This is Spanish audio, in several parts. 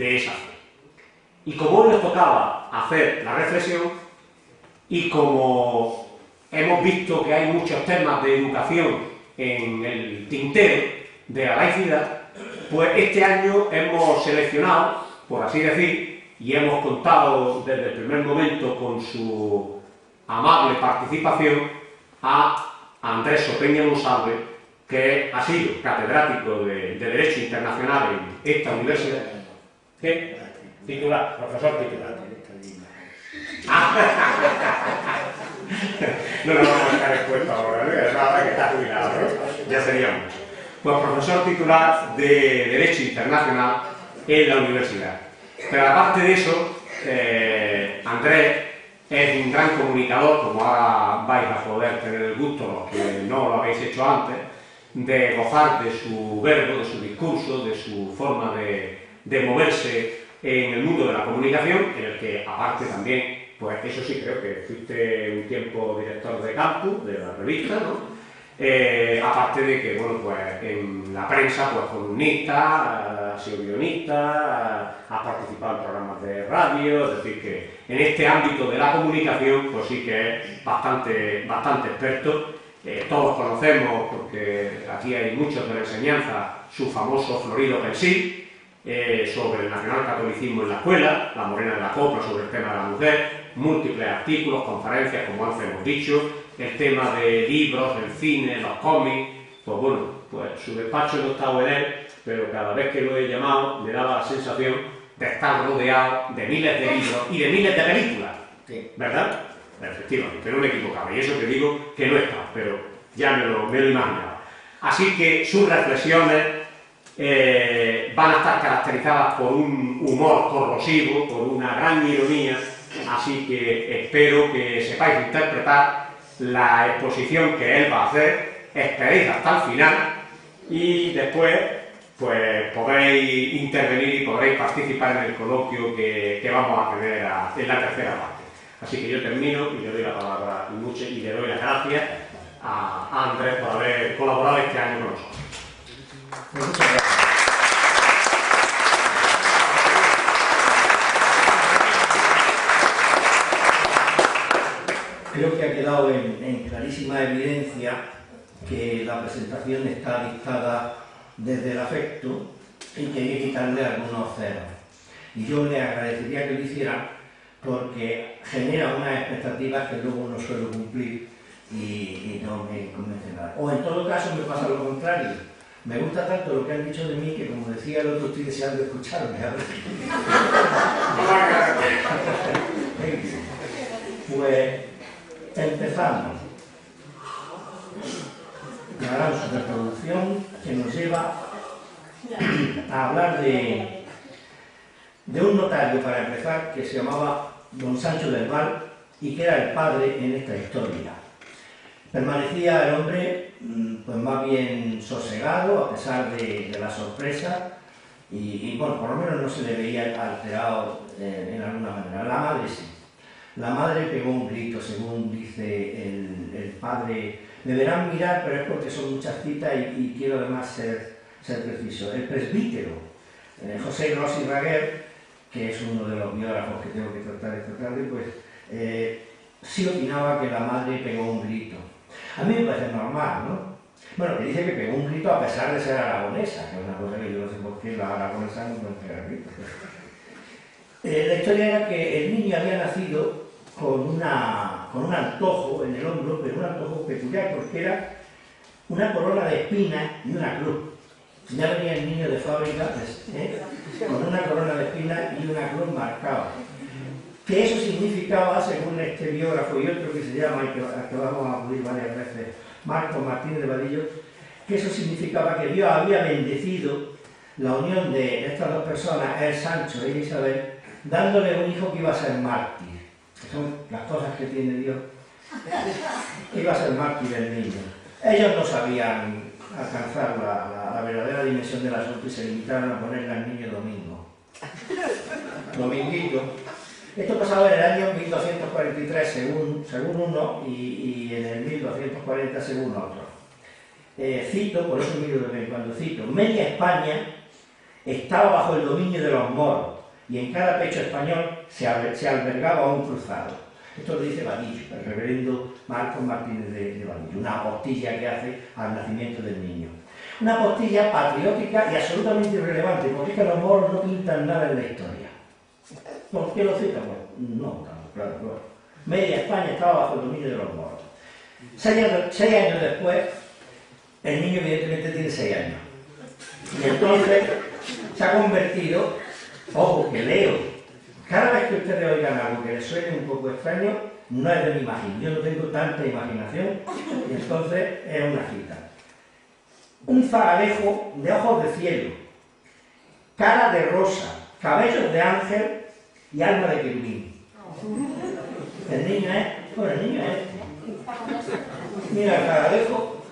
de esa fe. Y como hoy nos tocaba hacer la reflexión, y como hemos visto que hay muchos temas de educación en el tintero de la laicidad, pues este año hemos seleccionado, por así decir, y hemos contado desde el primer momento con su amable participación, a Andrés Sopeña Monsalve, que ha sido catedrático de Derecho Internacional en esta universidad. ¿Qué? Titular, profesor titular. No nos vamos a estar expuestos ahora, ¿no? Es ahora que está jubilado, ¿no? Ya seríamos. Pues profesor titular de Derecho Internacional en la universidad. Pero aparte de eso, Andrés es un gran comunicador, como ahora vais a poder tener el gusto, los que no lo habéis hecho antes, de gozar de su verbo, de su discurso, de su forma de moverse en el mundo de la comunicación, en el que aparte también, pues eso sí, creo que fuiste un tiempo director de campus, de la revista, ¿no? Aparte de que, bueno, pues en la prensa, pues columnista, ha sido guionista, ha participado en programas de radio, es decir, que en este ámbito de la comunicación, pues sí que es bastante experto. Todos conocemos, porque aquí hay muchos de la enseñanza, su famoso Florido Pensil, sobre el nacionalcatolicismo en la escuela, la Morena de la Copla sobre el tema de la mujer, múltiples artículos, conferencias, como antes hemos dicho, el tema de libros, el cine, los cómics. Pues bueno, pues su despacho no estaba en él, pero cada vez que lo he llamado me daba la sensación de estar rodeado de miles de libros y de miles de películas, ¿verdad? Efectivamente, no me equivocaba, y eso te digo que no está, pero ya me lo imaginaba. Así que sus reflexiones van a estar caracterizadas por un humor corrosivo, por una gran ironía, así que espero que sepáis interpretar la exposición que él va a hacer, esperéis hasta el final y después pues podréis intervenir y podréis participar en el coloquio que vamos a tener en la tercera parte. Así que yo termino y le doy la palabra y le doy las gracias a Andrés por haber colaborado este año con nosotros. Muchas gracias. Creo que ha quedado en clarísima evidencia que la presentación está dictada desde el afecto y que hay que quitarle algunos ceros. Y yo le agradecería que lo hiciera porque genera unas expectativas que luego no suelo cumplir y no me convence nada. O en todo caso me pasa lo contrario. Me gusta tanto lo que han dicho de mí que, como decía el otro, estoy deseando escucharme. Pues empezamos. La gran superproducción que nos lleva a hablar de un notario, para empezar, que se llamaba Don Sancho del Val y que era el padre en esta historia. Permanecía el hombre pues más bien sosegado a pesar de la sorpresa y bueno, por lo menos no se le veía alterado en alguna manera. La madre sí. La madre pegó un grito, según dice el padre. Me verán mirar, pero es porque son muchas citas y quiero además ser preciso. El presbítero, José Rossi Raguer, que es uno de los biógrafos que tengo que tratar esta tarde, pues sí opinaba que la madre pegó un grito. A mí me parece normal, ¿no? Bueno, que dice que pegó un grito a pesar de ser aragonesa, que es una cosa que yo no sé por qué la aragonesa no puede pegar gritos. La historia era que el niño había nacido con un antojo en el hombro, pero un antojo peculiar, porque era una corona de espinas y una cruz. Ya venía el niño de fábrica con una corona de espinas y una cruz marcada. Que eso significaba, según este biógrafo y otro que se llama, y que vamos a acudir varias veces, Marcos Martínez de Vadillo, que eso significaba que Dios había bendecido la unión de estas dos personas, el Sancho y Isabel, dándole un hijo que iba a ser mártir. Que son las cosas que tiene Dios. Que iba a ser mártir el niño. Ellos no sabían alcanzar la verdadera dimensión de la suerte y se limitaron a ponerle al niño Domingo. Dominguito. Esto pasaba en el año 1243 según uno y en el 1240 según otro. Cito, por eso miro de vez en cuando cito, media España estaba bajo el dominio de los moros y en cada pecho español se albergaba un cruzado. Esto lo dice Vadillo, el reverendo Marcos Martínez de Vadillo, una apostilla que hace al nacimiento del niño. Una apostilla patriótica y absolutamente irrelevante, porque es que los moros no pintan nada en la historia. ¿Por qué lo citan? Pues no, claro. Media España estaba bajo el dominio de los moros. 6 años después, el niño evidentemente tiene 6 años. Y entonces se ha convertido, ojo, que leo, cada vez que ustedes oigan algo que les suene un poco extraño, no es de mi imaginación, yo no tengo tanta imaginación, y entonces es una cita. Un zagalejo de ojos de cielo, cara de rosa, cabellos de ángel y alma de querubín. El niño es, bueno, el niño es, mira el zagalejo,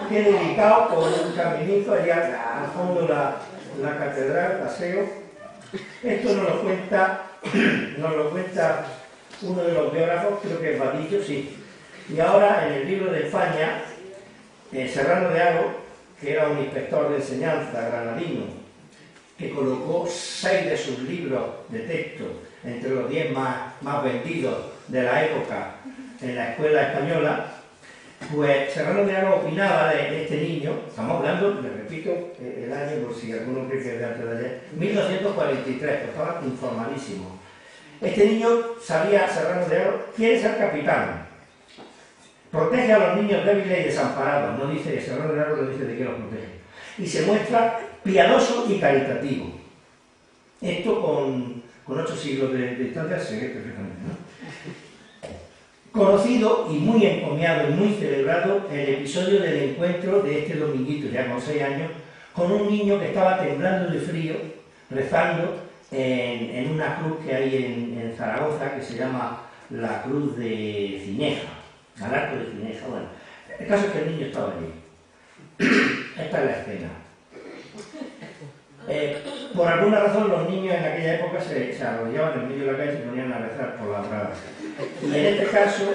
que dedicado por un caminito allá al fondo de la catedral, paseo. Esto nos lo cuenta uno de los biógrafos, creo que es Vadillo, sí. Y ahora en el libro de España, Serrano de Haro, que era un inspector de enseñanza granadino, que colocó 6 de sus libros de texto entre los 10 más vendidos de la época en la escuela española, pues Serrano de Haro opinaba de este niño, estamos hablando, le repito, el año por si alguno cree que es de antes de ayer, 1243, pues estaba informadísimo. Este niño sabía, Serrano de Haro, quiere ser capitán. Protege a los niños débiles y desamparados, no dice, Serrano de Haro no dice de qué los protege. Y se muestra piadoso y caritativo. Esto con 8 siglos de distancia se ve perfectamente, ¿no? Conocido y muy encomiado y muy celebrado el episodio del encuentro de este dominguito, ya con 6 años, con un niño que estaba temblando de frío, rezando en una cruz que hay en Zaragoza, que se llama la Cruz de Cineja, al Arco de Cineja. Bueno, el caso es que el niño estaba allí. Esta es la escena. Por alguna razón los niños en aquella época se arrollaban en medio de la calle y se ponían a rezar por la grada. Y en este caso,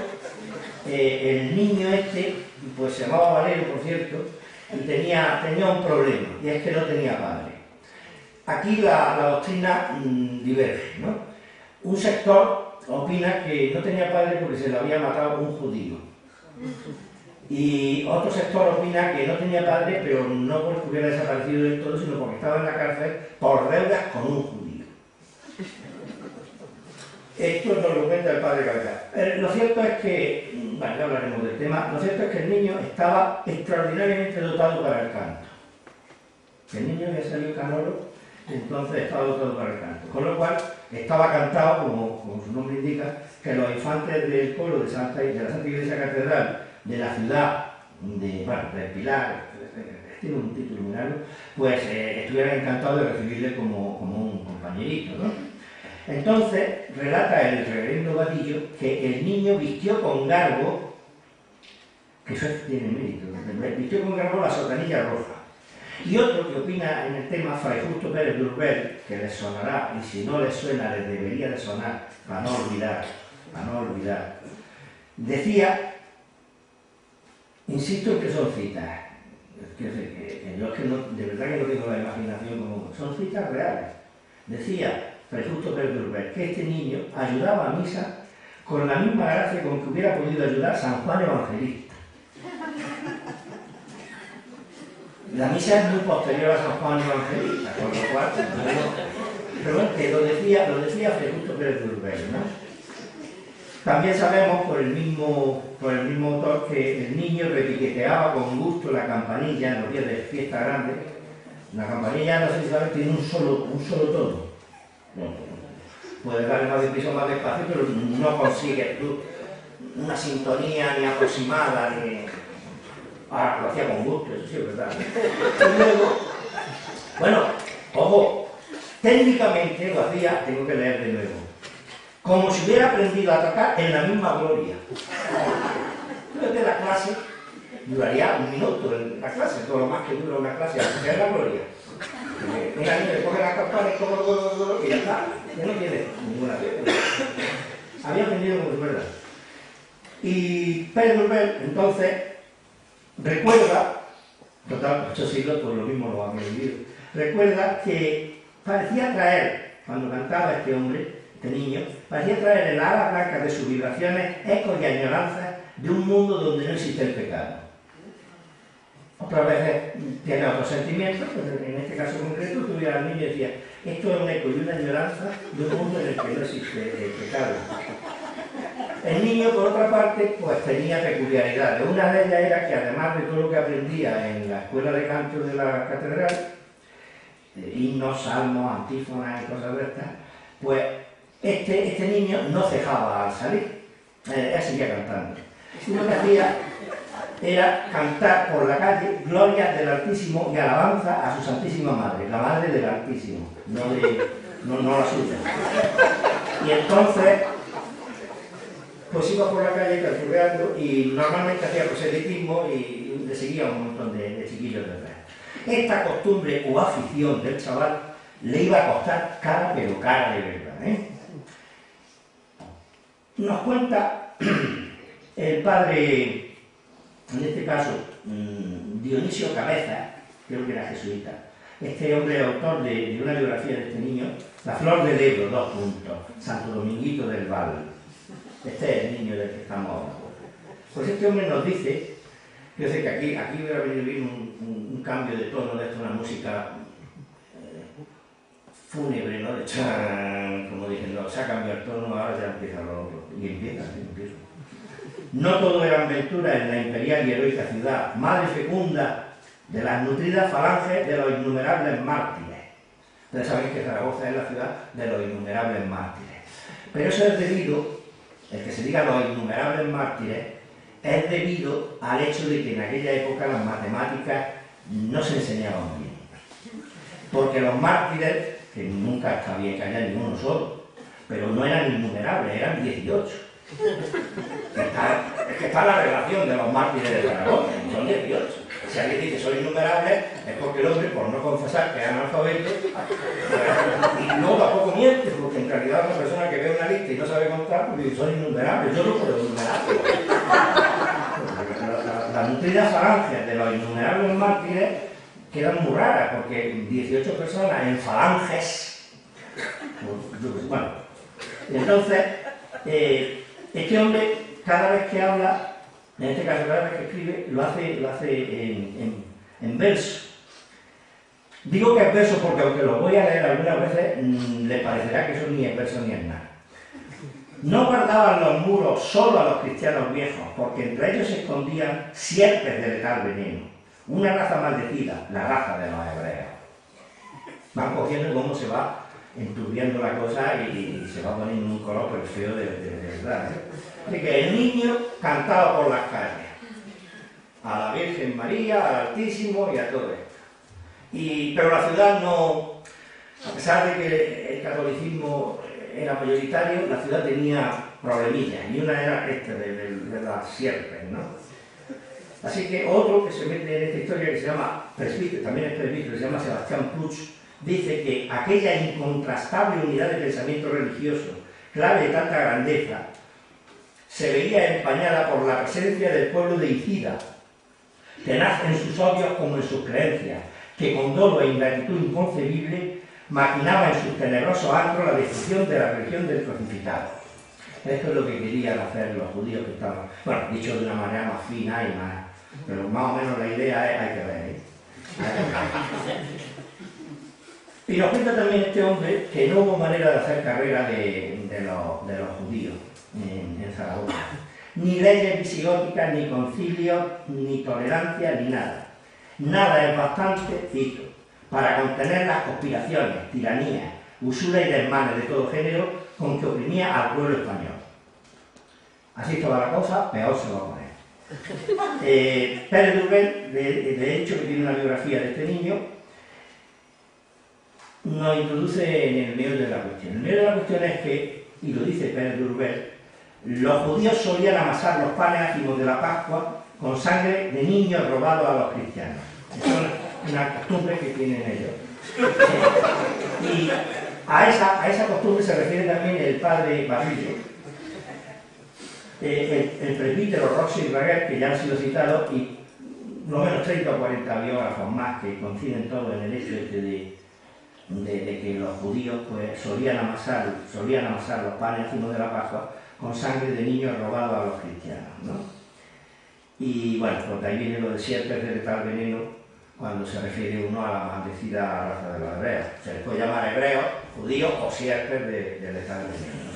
el niño este, pues se llamaba Valero, por cierto, y tenía un problema, y es que no tenía padre. Aquí la doctrina diverge, ¿no? Un sector opina que no tenía padre porque se le había matado un judío. Y otro sector opina que no tenía padre, pero no porque hubiera desaparecido del todo, sino porque estaba en la cárcel por deudas con un judío. Esto nos lo cuenta el padre Cabezal. Lo cierto es que, bueno, ya hablaremos del tema, lo cierto es que el niño estaba extraordinariamente dotado para el canto. El niño había salido canoro, entonces estaba dotado para el canto. Con lo cual, estaba cantado, como su nombre indica, que los infantes del pueblo de la Santa Iglesia Catedral de la ciudad del Pilar, tiene un título muy largo, pues estuvieran encantados de recibirle como un compañerito, ¿no? Entonces, relata el reverendo Vadillo que el niño vistió con garbo, que eso tiene mérito, vistió con garbo la sotanilla roja. Y otro que opina en el tema, Fray Justo Pérez de Urbel, que les sonará, y si no les suena, les debería de sonar, para no olvidar, decía, insisto en que son citas, yo es que no, de verdad que no tengo la imaginación como, son citas reales. Decía Fray Justo Pérez de Urbel que este niño ayudaba a misa con la misma gracia con que hubiera podido ayudar San Juan Evangelista. La misa es muy posterior a San Juan Evangelista, con lo cual, pero bueno, que lo decía Fray Justo Pérez de Urbel, ¿no? También sabemos por el mismo autor que el niño repiqueteaba con gusto la campanilla en los días de fiesta grande. La campanilla, no sé si sabes, tiene un solo tono. Puedes darle más deprisa o más despacio, pero no consigues una sintonía ni aproximada, ni... Ahora, lo hacía con gusto, eso sí es verdad. Y luego, bueno, ojo, técnicamente lo hacía, tengo que leer de nuevo, como si hubiera aprendido a tocar en la misma gloria. Desde la clase, duraría 1 minuto en la clase, todo lo más que dura una clase, que es la gloria. Mira, niño, le coge las campanas y ya está, ya no tiene ninguna fe. Había aprendido como es verdad. Y Pérez Urbel, entonces, recuerda, total, 8 siglos, pues lo mismo lo han vivido, recuerda que parecía traer, cuando cantaba este hombre, este niño, parecía traer en las alas blancas de sus vibraciones ecos y añoranzas de un mundo donde no existe el pecado. Otras veces tiene otros sentimientos, pero en este caso concreto tuviera al niño y decía, esto es un eco y una añoranza de un mundo en el que no existe el pecado. El niño, por otra parte, pues tenía peculiaridades. Una de ellas era que, además de todo lo que aprendía en la escuela de canto de la catedral, himnos, salmos, antífonas y cosas de estas, pues este niño no cejaba al salir, él seguía cantando. Y lo que hacía era cantar por la calle glorias del Altísimo y alabanza a su Santísima Madre, la Madre del Altísimo, no la suya. Y entonces, pues iba por la calle canturreando y normalmente hacía proselitismo y le seguía un montón de chiquillos detrás. Esta costumbre o afición del chaval le iba a costar cara, pero cara de verdad, ¿eh? Nos cuenta el padre, en este caso Dionisio Cabeza, creo que era jesuita, este hombre autor de una biografía de este niño, La Flor del Ebro, Santo Dominguito del Val. Este es el niño del que estamos ahora. Pues este hombre nos dice, yo sé que aquí voy a venir un cambio de tono de esto, una música fúnebre, ¿no? De chan, como dicen, no, se ha cambiado el tono, ahora ya empieza lo otro. Y empieza. No todo eran aventuras en la imperial y heroica ciudad, madre fecunda de las nutridas falanges de los innumerables mártires. Ustedes saben que Zaragoza es la ciudad de los innumerables mártires. Pero eso es debido, el que se diga los innumerables mártires, es debido al hecho de que en aquella época las matemáticas no se enseñaban bien. Porque los mártires, que nunca está bien que haya ninguno solo, pero no eran innumerables, eran 18. Es que está la relación de los mártires de Zaragoza, son 18. Si alguien dice que son innumerables, es porque el hombre, por no confesar que es analfabeto, y luego tampoco miente, porque en realidad una persona que ve una lista y no sabe contar, pues dice, son innumerables, yo no puedo enumerarlos. Las nutridas falanges de los innumerables mártires quedan muy raras, porque 18 personas en falanges, bueno, entonces, este hombre, cada vez que habla, en este caso cada vez que escribe, lo hace en verso. Digo que es verso porque aunque lo voy a leer algunas veces, le parecerá que eso ni es verso ni es nada. No guardaban los muros solo a los cristianos viejos, porque entre ellos se escondían sierpes de letal veneno, una raza maldecida, la raza de los hebreos. Van cogiendo cómo se va enturbiando la cosa y se va poniendo un color pero feo de verdad, ¿eh? Así que el niño cantaba por las calles, a la Virgen María, al Altísimo y a todo esto. Pero la ciudad no, a pesar de que el catolicismo era mayoritario, la ciudad tenía problemillas, y una era esta de las sierpes, ¿no? Así que otro que se mete en esta historia, que se llama presbítero, también es presbítero, se llama Sebastián Puig, dice que aquella incontrastable unidad de pensamiento religioso, clave de tanta grandeza, se veía empañada por la presencia del pueblo de Icida, tenaz en sus odios como en sus creencias, que con dolo e ingratitud inconcebible maquinaba en sus tenebrosos antros la destrucción de la religión del crucificado. Esto es lo que querían hacer los judíos que estaban, bueno, dicho de una manera más fina y más, pero más o menos la idea es, hay que ver, ¿eh? Y nos cuenta también este hombre que no hubo manera de hacer carrera de los judíos en Zaragoza. Ni leyes visigóticas, ni concilios, ni tolerancia, ni nada. Nada es bastante, cito, para contener las conspiraciones, tiranías, usura y desmanes de todo género con que oprimía al pueblo español. Así estaba la cosa, peor se va a poner. Pérez Durbel, de hecho, que tiene una biografía de este niño, nos introduce en el meollo de la cuestión. El meollo de la cuestión es que, y lo dice Pérez Durbel, los judíos solían amasar los panes ácimos de la Pascua con sangre de niños robados a los cristianos. Es una costumbre que tienen ellos. Y a esa costumbre se refiere también el padre Barrillo, el presbítero Roxy Raguer, que ya ha sido citado, y por lo menos 30 o 40 biógrafos más que coinciden todos en el hecho de que los judíos pues, solían amasar los panes encima de la Pascua con sangre de niños robados a los cristianos, ¿no? Y bueno, pues de ahí viene lo de sierpes de letal veneno cuando se refiere uno a la maldecida raza de los hebreos. Se les puede llamar hebreos, judíos o sierpes de letal veneno.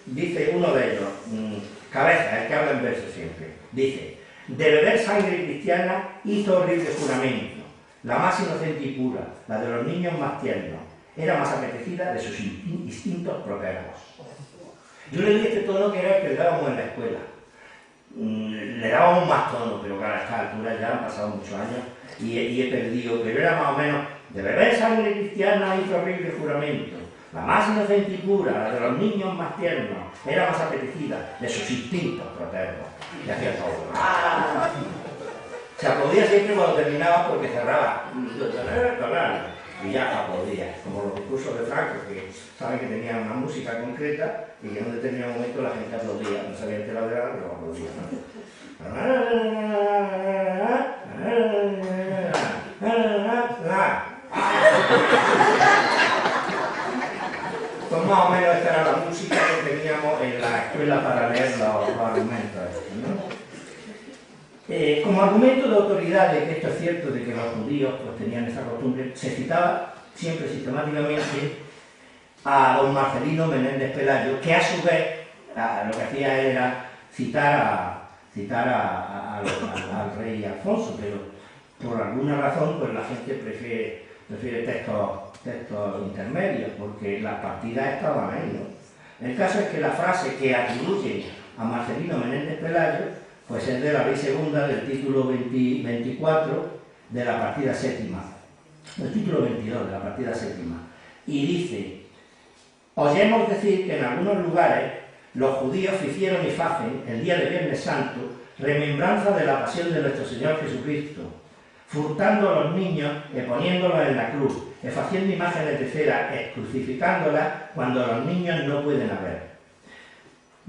Dice uno de ellos, Cabeza, el que habla en verso siempre, dice: de beber sangre cristiana hizo horrible juramento, la más inocente y pura, la de los niños más tiernos, era más apetecida de sus instintos protervos. Yo le di este tono que era el que le dábamos en la escuela. Le dábamos más tono, pero claro, a esta altura ya han pasado muchos años y he perdido, pero era más o menos: de beber sangre cristiana hizo horrible juramento, la más inocente y pura, la de los niños más tiernos, era más apetecida de sus instintos protervos. Y hacía todo. Se aplaudía siempre cuando terminaba porque cerraba. Y ya aplaudía, como los discursos de Franco, que saben que tenían una música concreta y que en un determinado momento la gente aplaudía. No sabía enterado de nada, pero aplaudía, Pues más o menos esta era la música que teníamos en la escuela para leer los argumentos, ¿no? Como argumento de autoridad de que esto es cierto, de que los judíos pues, tenían esa costumbre, se citaba siempre sistemáticamente a don Marcelino Menéndez Pelayo, que a su vez lo que hacía era citar al rey Alfonso, pero por alguna razón pues la gente prefiere textos intermedios, porque las partidas estaban ahí, ¿no? El caso es que la frase que atribuye a Marcelino Menéndez Pelayo pues es de la ley segunda del título 24 de la partida séptima, del título 22 de la partida séptima, y dice: oyemos decir que en algunos lugares los judíos hicieron y facen el día de Viernes Santo remembranza de la pasión de nuestro Señor Jesucristo, furtando a los niños y poniéndolos en la cruz, y haciendo imágenes de cera, crucificándolas cuando los niños no pueden haber.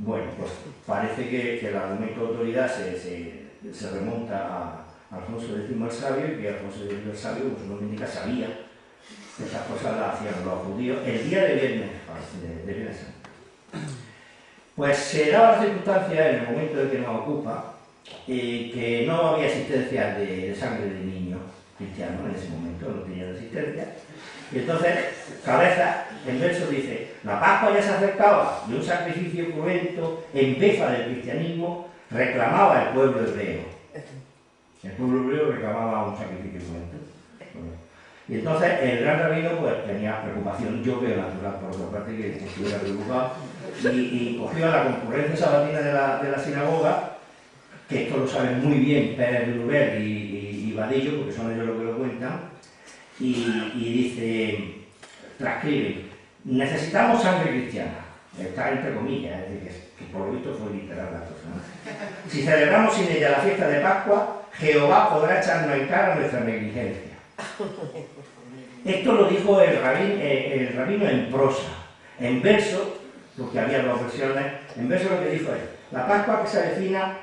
Bueno, pues parece que el argumento de autoridad se remonta a Alfonso X el Sabio, y que Alfonso X el Sabio, pues no me indica, sabía que esas cosas las hacían los judíos el día de Viernes Santo. Pues se daba la circunstancia, en el momento en que nos ocupa, que no había existencia de sangre de niños cristianos en ese momento, no tenía existencia. Y entonces, Cabeza, en verso dice: la Pascua ya se acercaba y un sacrificio cruento en befa del cristianismo reclamaba el pueblo hebreo. El pueblo hebreo reclamaba un sacrificio cruento. Y entonces el gran rabino pues tenía preocupación, yo veo natural por otra parte que estuviera preocupado, y cogió a la concurrencia sabatina de la sinagoga, que esto lo saben muy bien Pérez de Uruber y Vadillo, porque son ellos los que lo cuentan, y dice, transcribe: necesitamos sangre cristiana. Está entre comillas, es decir, que por lo visto fue literal la cosa, ¿no? Si celebramos sin ella la fiesta de Pascua, Jehová podrá echarnos en cara nuestra negligencia. Esto lo dijo el rabino en prosa. En verso, porque había dos versiones, en verso lo que dijo es: la Pascua que se avecina,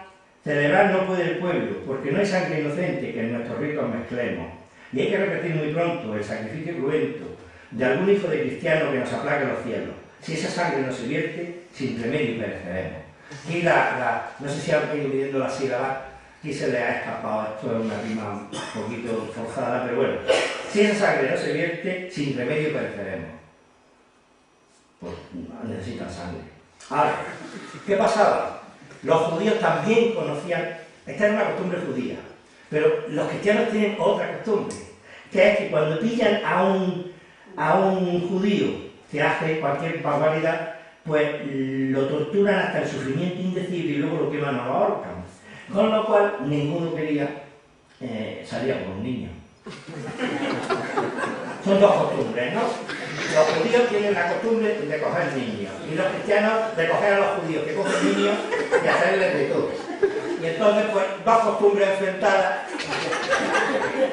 celebrar no puede el pueblo, porque no hay sangre inocente que en nuestros ritos mezclemos. Y hay que repetir muy pronto el sacrificio cruento de algún hijo de cristiano que nos aplaque los cielos. Si esa sangre no se vierte, sin remedio pereceremos. Aquí no sé si han ido viendo la sílaba, aquí se le ha escapado, esto es una rima un poquito forzada, pero bueno. Si esa sangre no se vierte, sin remedio pereceremos. Pues necesitan sangre. Ahora, ¿qué pasaba? Los judíos también conocían, esta era una costumbre judía, pero los cristianos tienen otra costumbre, que es que cuando pillan a un judío que hace cualquier barbaridad, pues lo torturan hasta el sufrimiento indecible y luego lo queman o lo ahorcan. Con lo cual, ninguno quería salir a por un niño. Son dos costumbres, ¿no? Los judíos tienen la costumbre de coger niños y los cristianos de coger a los judíos que cogen niños y hacerles de todo. Y entonces, pues, dos costumbres enfrentadas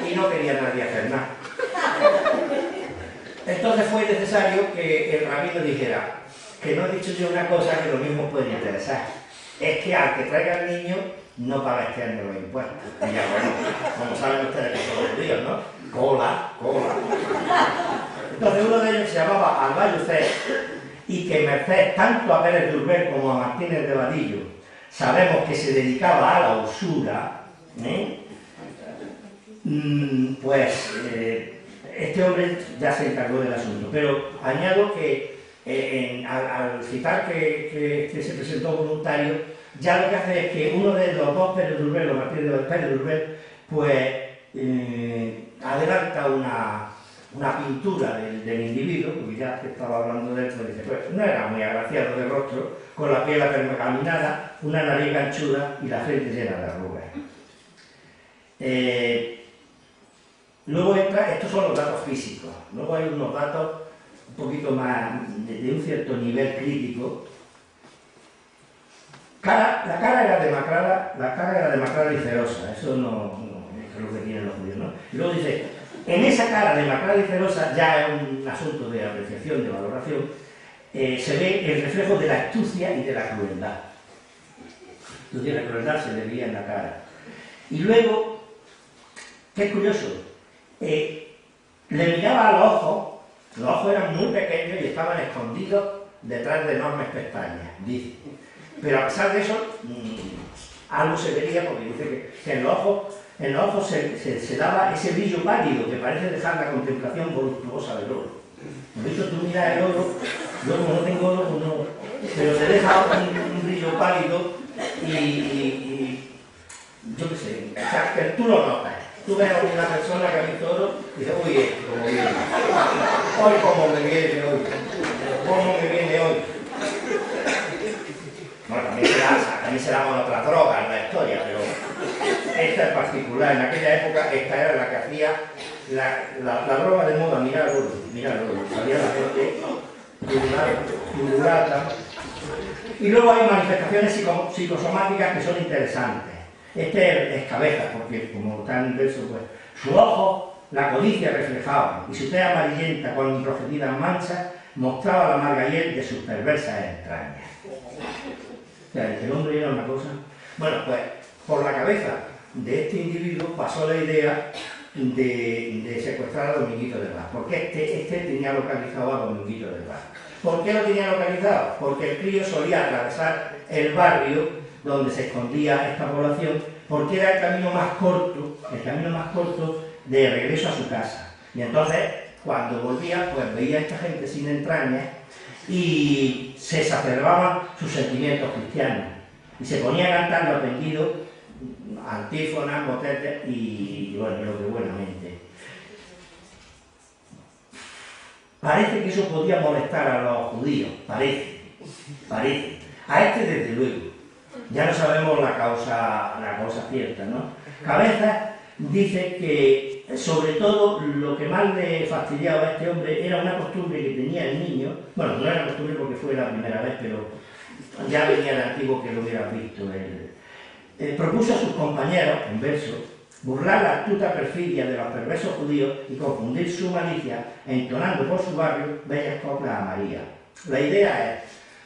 y no quería nadie hacer nada. Entonces fue necesario que el rabino dijera: que no he dicho yo una cosa que lo mismo puede interesar. Es que al que traiga al niño no paga este año los impuestos. Y ya bueno, como saben ustedes que son los días, ¿no? Cola. Entonces uno de ellos se llamaba Albayucé, y que merced tanto a Pérez de Urbel como a Martínez de Vadillo sabemos que se dedicaba a la usura, este hombre ya se encargó del asunto. Pero añado que al citar que se presentó voluntario, ya lo que hace es que uno de los dos Pérez de Urbel, o Martínez de Pérez de Urbel, pues adelanta una pintura del individuo, porque ya que estaba hablando de él, pues dice, pues no era muy agraciado de rostro, con la piel apergaminada, una nariz ganchuda y la frente llena de arrugas. Luego estos son los datos físicos, luego hay unos datos un poquito más de un cierto nivel crítico. La cara era demacrada y cerosa, eso no es lo que tienen los judíos, ¿no? Y luego dice, en esa cara demacrada y cerosa, ya es un asunto de apreciación, de valoración, se ve el reflejo de la astucia y de la crueldad. Entonces la crueldad se le veía en la cara. Y luego, qué curioso, le miraba a los ojos eran muy pequeños y estaban escondidos detrás de enormes pestañas, dice. Pero a pesar de eso, algo se veía, porque dice que en los ojos se daba ese brillo pálido que parece dejar la contemplación voluptuosa del oro. ¿No has visto tú miras el oro? Yo como no tengo oro, pues no, pero te deja un brillo pálido y yo qué sé, o sea, que tú lo notas. Tú ves a una persona que ha visto oro y dices, uy, esto como viene. Hoy como me viene hoy. ¿Cómo me viene hoy? Bueno, también se daban otras drogas en la historia, pero esta en particular, en aquella época, esta era la que hacía la droga de moda, mirad el oro, salía la gente pululata. Y luego hay manifestaciones psicosomáticas que son interesantes. Este es cabeza, porque como está en el verso, pues, su ojo la codicia reflejaba, y su tez amarillenta con enrojecidas manchas mostraba la amarga hiel de sus perversas entrañas. O sea, el hombre era una cosa... Bueno, pues, por la cabeza de este individuo pasó la idea de secuestrar a Dominguito del Bar, porque este tenía localizado a Dominguito del Bar. ¿Por qué lo tenía localizado? Porque el crío solía atravesar el barrio donde se escondía esta población, porque era el camino más corto de regreso a su casa. Y entonces, cuando volvía, pues veía a esta gente sin entrañas y se exacerbaban sus sentimientos cristianos. Y se ponía a cantar lo aprendido, antífonas, motetes y bueno, lo que buenamente. Parece que eso podía molestar a los judíos, parece. A este desde luego. Ya no sabemos la causa cierta, ¿no? Cabeza dice que, sobre todo, lo que más le fastidiaba a este hombre era una costumbre que tenía el niño. Bueno, no era costumbre porque fue la primera vez, pero ya venía de antiguo que lo hubiera visto él. Propuso a sus compañeros, en verso, burlar la astuta perfidia de los perversos judíos y confundir su malicia, entonando por su barrio bellas coplas a María. La idea es,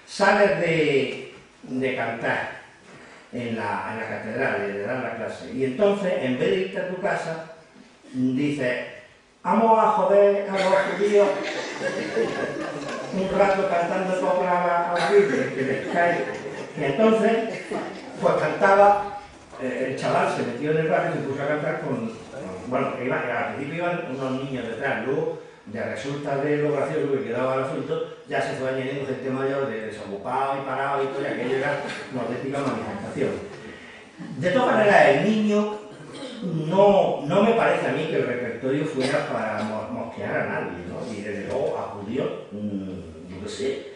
sales de cantar en la catedral, de dar la clase, y entonces, en vez de irte a tu casa, dices, vamos a joder a los judíos un rato cantando coplas a los Virgen, que les cae. Y entonces, pues cantaba, el chaval se metió en el barrio y se puso a cantar bueno, al principio iban unos niños detrás, luego, de resulta de lo gracioso que quedaba el asunto, ya se fue añadiendo gente mayor de desocupado y parado y todo, y aquello era una auténtica manifestación. De todas maneras, el niño no me parece a mí que el repertorio fuera para mosquear a nadie, ¿no? Y desde luego a judíos, no lo sé.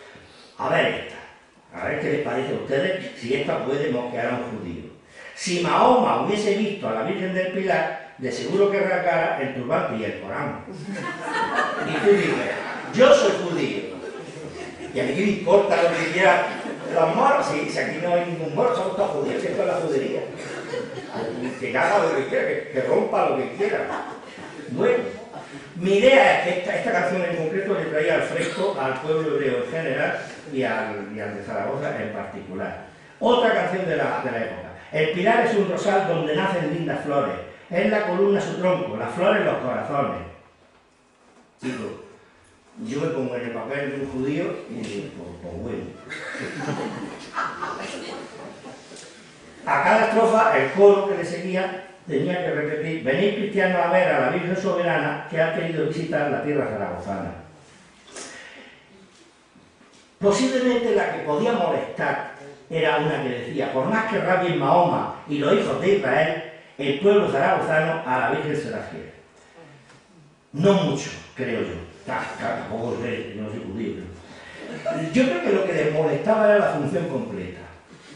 A ver qué les parece a ustedes si esta puede mosquear a un judío. Si Mahoma hubiese visto a la Virgen del Pilar, de seguro que arrancara el turbante y el Corán. Y tú dices, yo soy judío. Y a mí qué me importa lo que quiera los moros, si aquí no hay ningún moro, somos todos judíos, si esto es la judería. Que haga lo que quiera, que rompa lo que quiera. Bueno, mi idea es que esta canción en concreto le traía al fresco al pueblo hebreo en general y al de Zaragoza en particular. Otra canción de la época. El pilar es un rosal donde nacen lindas flores. Es la columna su tronco, las flores los corazones. Chico, yo me pongo en el papel de un judío y digo, pues bueno. A cada estrofa, el coro que le seguía tenía que repetir: venid cristianos a ver a la Virgen Soberana que ha querido visitar la tierra zaragozana. Posiblemente la que podía molestar era una que decía: por más que rabien Mahoma y los hijos de Israel, el pueblo zaragozano a la Virgen se la quiere. No mucho, creo yo. Tampoco sé, yo no soy judío. Yo creo que lo que les molestaba era la función completa.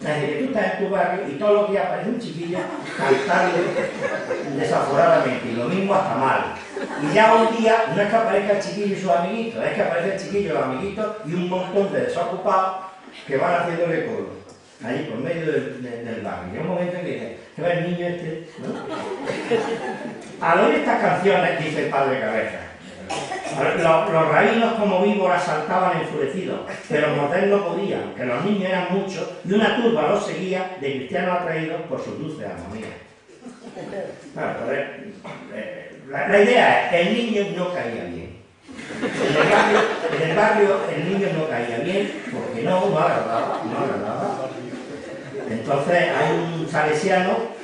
Desde que tú estás en tu barrio y todos los días aparece un chiquillo cantando desaforadamente, y lo mismo hasta mal. Y ya un día no es que aparezca el chiquillo y sus amiguitos, es que aparece el chiquillo y los amiguitos y un montón de desocupados que van haciéndole coro, ahí por medio del barrio. Y hay un momento en que va el niño este, ¿no? Al oír estas canciones, dice el padre Cabeza, los rabinos como víboras saltaban enfurecidos, pero morder no podían, que los niños eran muchos y una turba los seguía de cristianos atraídos por sus dulces armonías. Bueno, la idea es, el niño no caía bien. En el barrio el niño no caía bien porque no agradaba. Entonces hay un salesiano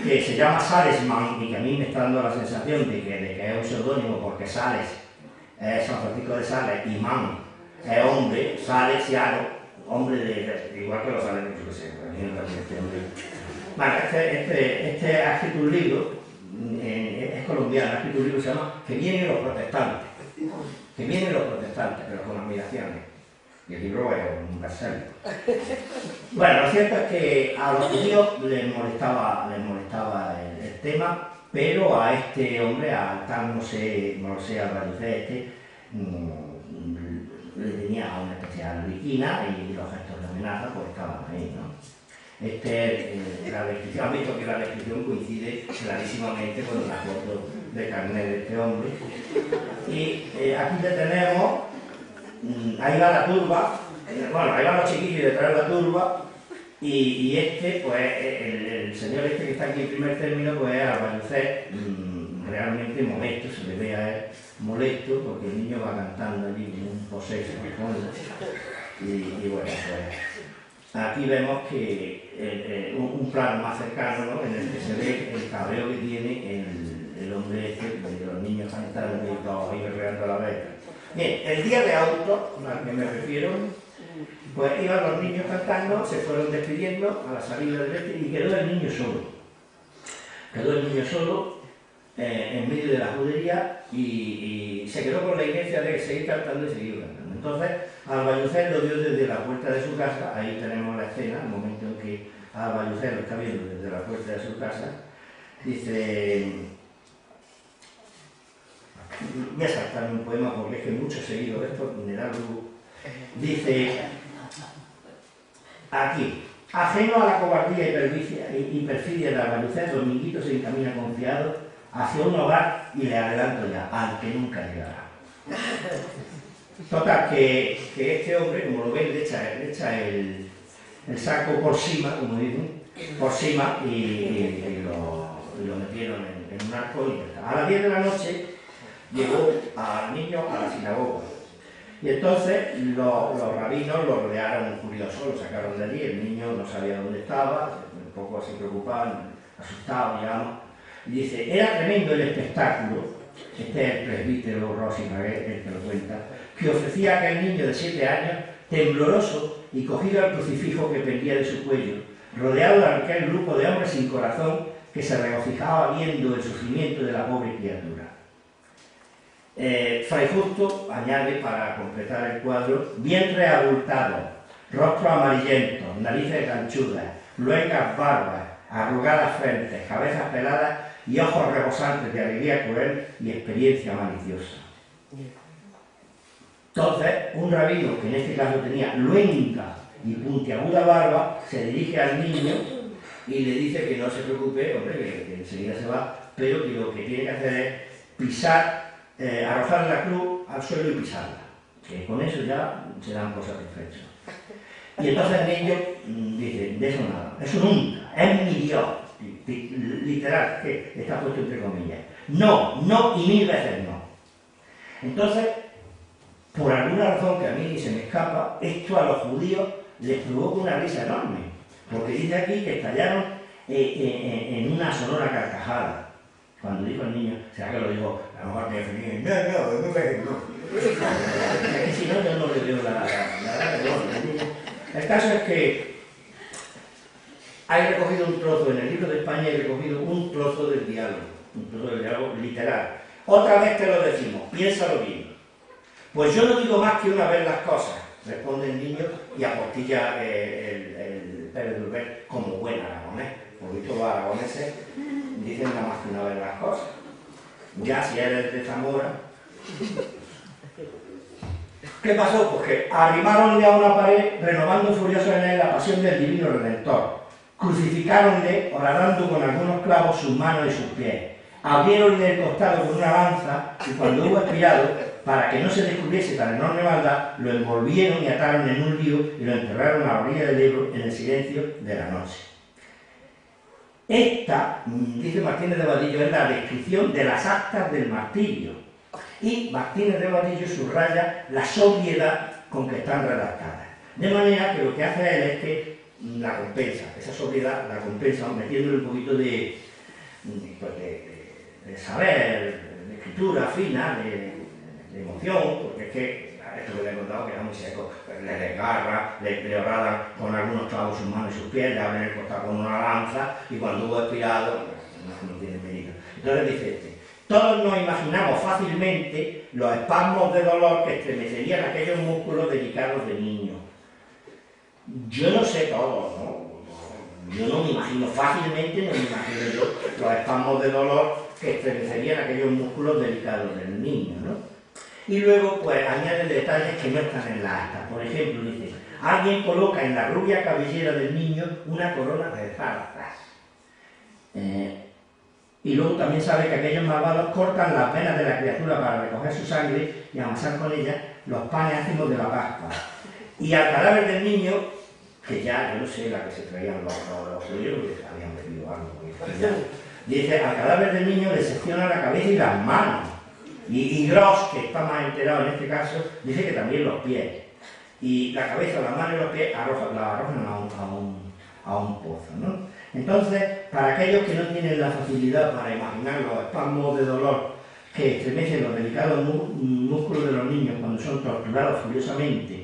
que se llama Salesman y que a mí me está dando la sensación de que es un seudónimo porque Sales es San Francisco de Sales y Man es hombre, salesiano, hombre de igual que los sales, yo qué sé, bueno, este ha escrito un libro, es colombiano, ha escrito un libro que se llama Que vienen los protestantes, pero con admiraciones. Y el libro es un bestseller. Bueno, lo cierto es que a los judíos les molestaba el tema, pero a este hombre, a tal Mosé Albayucé, le tenía una especial viquina y los gestos de amenaza pues estaban ahí, ¿no? La descripción, han visto que la descripción coincide clarísimamente con la foto de carnet de este hombre. Y aquí le tenemos. Ahí va la turba, bueno, ahí van los chiquillos detrás de la turba y este, pues, el señor este que está aquí en primer término, pues, al parecer realmente molesto, se le ve a él molesto porque el niño va cantando allí en un poseso y bueno, pues, aquí vemos que un plano más cercano, ¿no?, en el que se ve el cabreo que tiene el hombre este, de los niños cantando y todos ahí berreando a la vez. Bien, el día de auto, al que me refiero, pues iban los niños cantando, se fueron despidiendo a la salida del este y quedó el niño solo. En medio de la judería y se quedó con la inercia de seguir cantando y seguir cantando. Entonces, Albayucé lo vio desde la puerta de su casa, ahí tenemos la escena, el momento en que Albayucé lo está viendo desde la puerta de su casa, dice... Voy a saltarme un poema porque es que mucho seguido esto me da luz. Dice aquí: ajeno a la cobardía y perfidia de Albayucé, Dominguito se encamina confiado hacia un hogar y le adelanto ya, al que nunca llegará. Total, que este hombre, como lo ven, le echa el saco por cima, como dicen, por cima y lo metieron en un arco y a las 10 de la noche llegó al niño a la sinagoga. Y entonces los rabinos lo rodearon curiosos, lo sacaron de allí, el niño no sabía dónde estaba, un poco así preocupado, asustado, digamos. Y dice, era tremendo el espectáculo, este es el presbítero Rossi Maguet, el que lo cuenta, que ofrecía aquel niño de 7 años, tembloroso y cogido al crucifijo que pendía de su cuello, rodeado de aquel grupo de hombres sin corazón que se regocijaba viendo el sufrimiento de la pobre criatura. Fray Justo añade, para completar el cuadro, vientre abultado, rostro amarillento, narices ganchudas, luengas barbas, arrugadas frentes, cabezas peladas y ojos rebosantes de alegría cruel y experiencia maliciosa. Entonces, un rabino, que en este caso tenía luenga y puntiaguda barba, se dirige al niño y le dice que no se preocupe, hombre, que enseguida se va, pero que lo que tiene que hacer es pisar, arrojar la cruz al suelo y pisarla, que con eso ya se dan por satisfechos. Y entonces el niño dice, de eso nada, eso nunca, es mi Dios, literal, que está puesto entre comillas. No, no y 1000 veces no. Entonces, por alguna razón que a mí ni se me escapa, esto a los judíos les provoca una risa enorme, porque dice aquí que estallaron en una sonora carcajada. Cuando dijo el niño, será que lo dijo, a lo mejor que definía, no. Es que si no, yo no le veo la el caso es que hay recogido un trozo, en el libro de España hay recogido un trozo del diálogo literal. Otra vez te lo decimos, piénsalo bien. Pues yo no digo más que una vez las cosas, responde el niño y apostilla el Pérez de Urbel como buen aragonés. Por visto los aragoneses dicen nada más que una vez las cosas. Ya si eres de Zamora. ¿Qué pasó? Pues que arrimáronle a una pared, renovando furioso en él la pasión del divino Redentor. Crucificáronle, horadando con algunos clavos sus manos y sus pies. Abriéronle el costado con una lanza y cuando hubo expirado, para que no se descubriese tan enorme maldad, lo envolvieron y ataron en un lío y lo enterraron a la orilla del Ebro en el silencio de la noche. Esta, dice Martínez de Vadillo, es la descripción de las actas del martirio. Y Martínez de Vadillo subraya la sobriedad con que están redactadas. De manera que lo que hace él es que la compensa, esa sobriedad la compensa metiéndole un poquito de saber, de escritura fina, de emoción, porque es que esto que le he contado que era muy seco, le desgarra, le horadan con algunos clavos sus manos y sus pies, le abren el costado con una lanza y cuando hubo expirado, no tiene peligro. Entonces dice todos nos imaginamos fácilmente los espasmos de dolor que estremecerían aquellos músculos delicados de niño. Yo no sé todo, ¿no? Yo no me imagino fácilmente, no me imagino yo los espasmos de dolor que estremecerían aquellos músculos delicados del niño, ¿no? Y luego, pues, añade detalles que no están en la acta. Por ejemplo, dice, alguien coloca en la rubia cabellera del niño una corona de zarzas. Y luego también sabe que aquellos malvados cortan las venas de la criatura para recoger su sangre y amasar con ella los panes ácimos de la Pascua. Y al cadáver del niño, que ya, yo no sé la que se traían los judíos, que habían bebido algo. Dice, al cadáver del niño le secciona la cabeza y las manos. Y Gross, que está más enterado en este caso, dice que también los pies. Y la cabeza, las manos y los pies la arrojan a un pozo, ¿no? Entonces, para aquellos que no tienen la facilidad para imaginar los espasmos de dolor que estremecen los delicados músculos de los niños cuando son torturados furiosamente,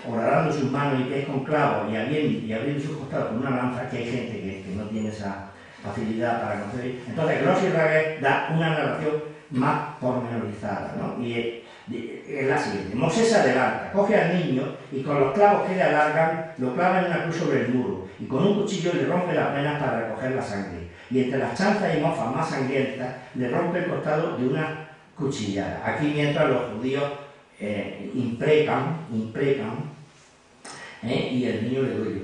horadando sus manos y pies con clavos y abriendo sus costados con una lanza, que hay gente que no tiene esa facilidad para conocer. Entonces, Gross y Raguer da una narración más pormenorizada, ¿no? Y es la siguiente. Mosés se adelanta, coge al niño y con los clavos que le alargan lo clava en una cruz sobre el muro y con un cuchillo le rompe las venas para recoger la sangre y entre las chanzas y mofas más sangrientas le rompe el costado de una cuchillada. Aquí mientras los judíos imprecan y el niño le duele,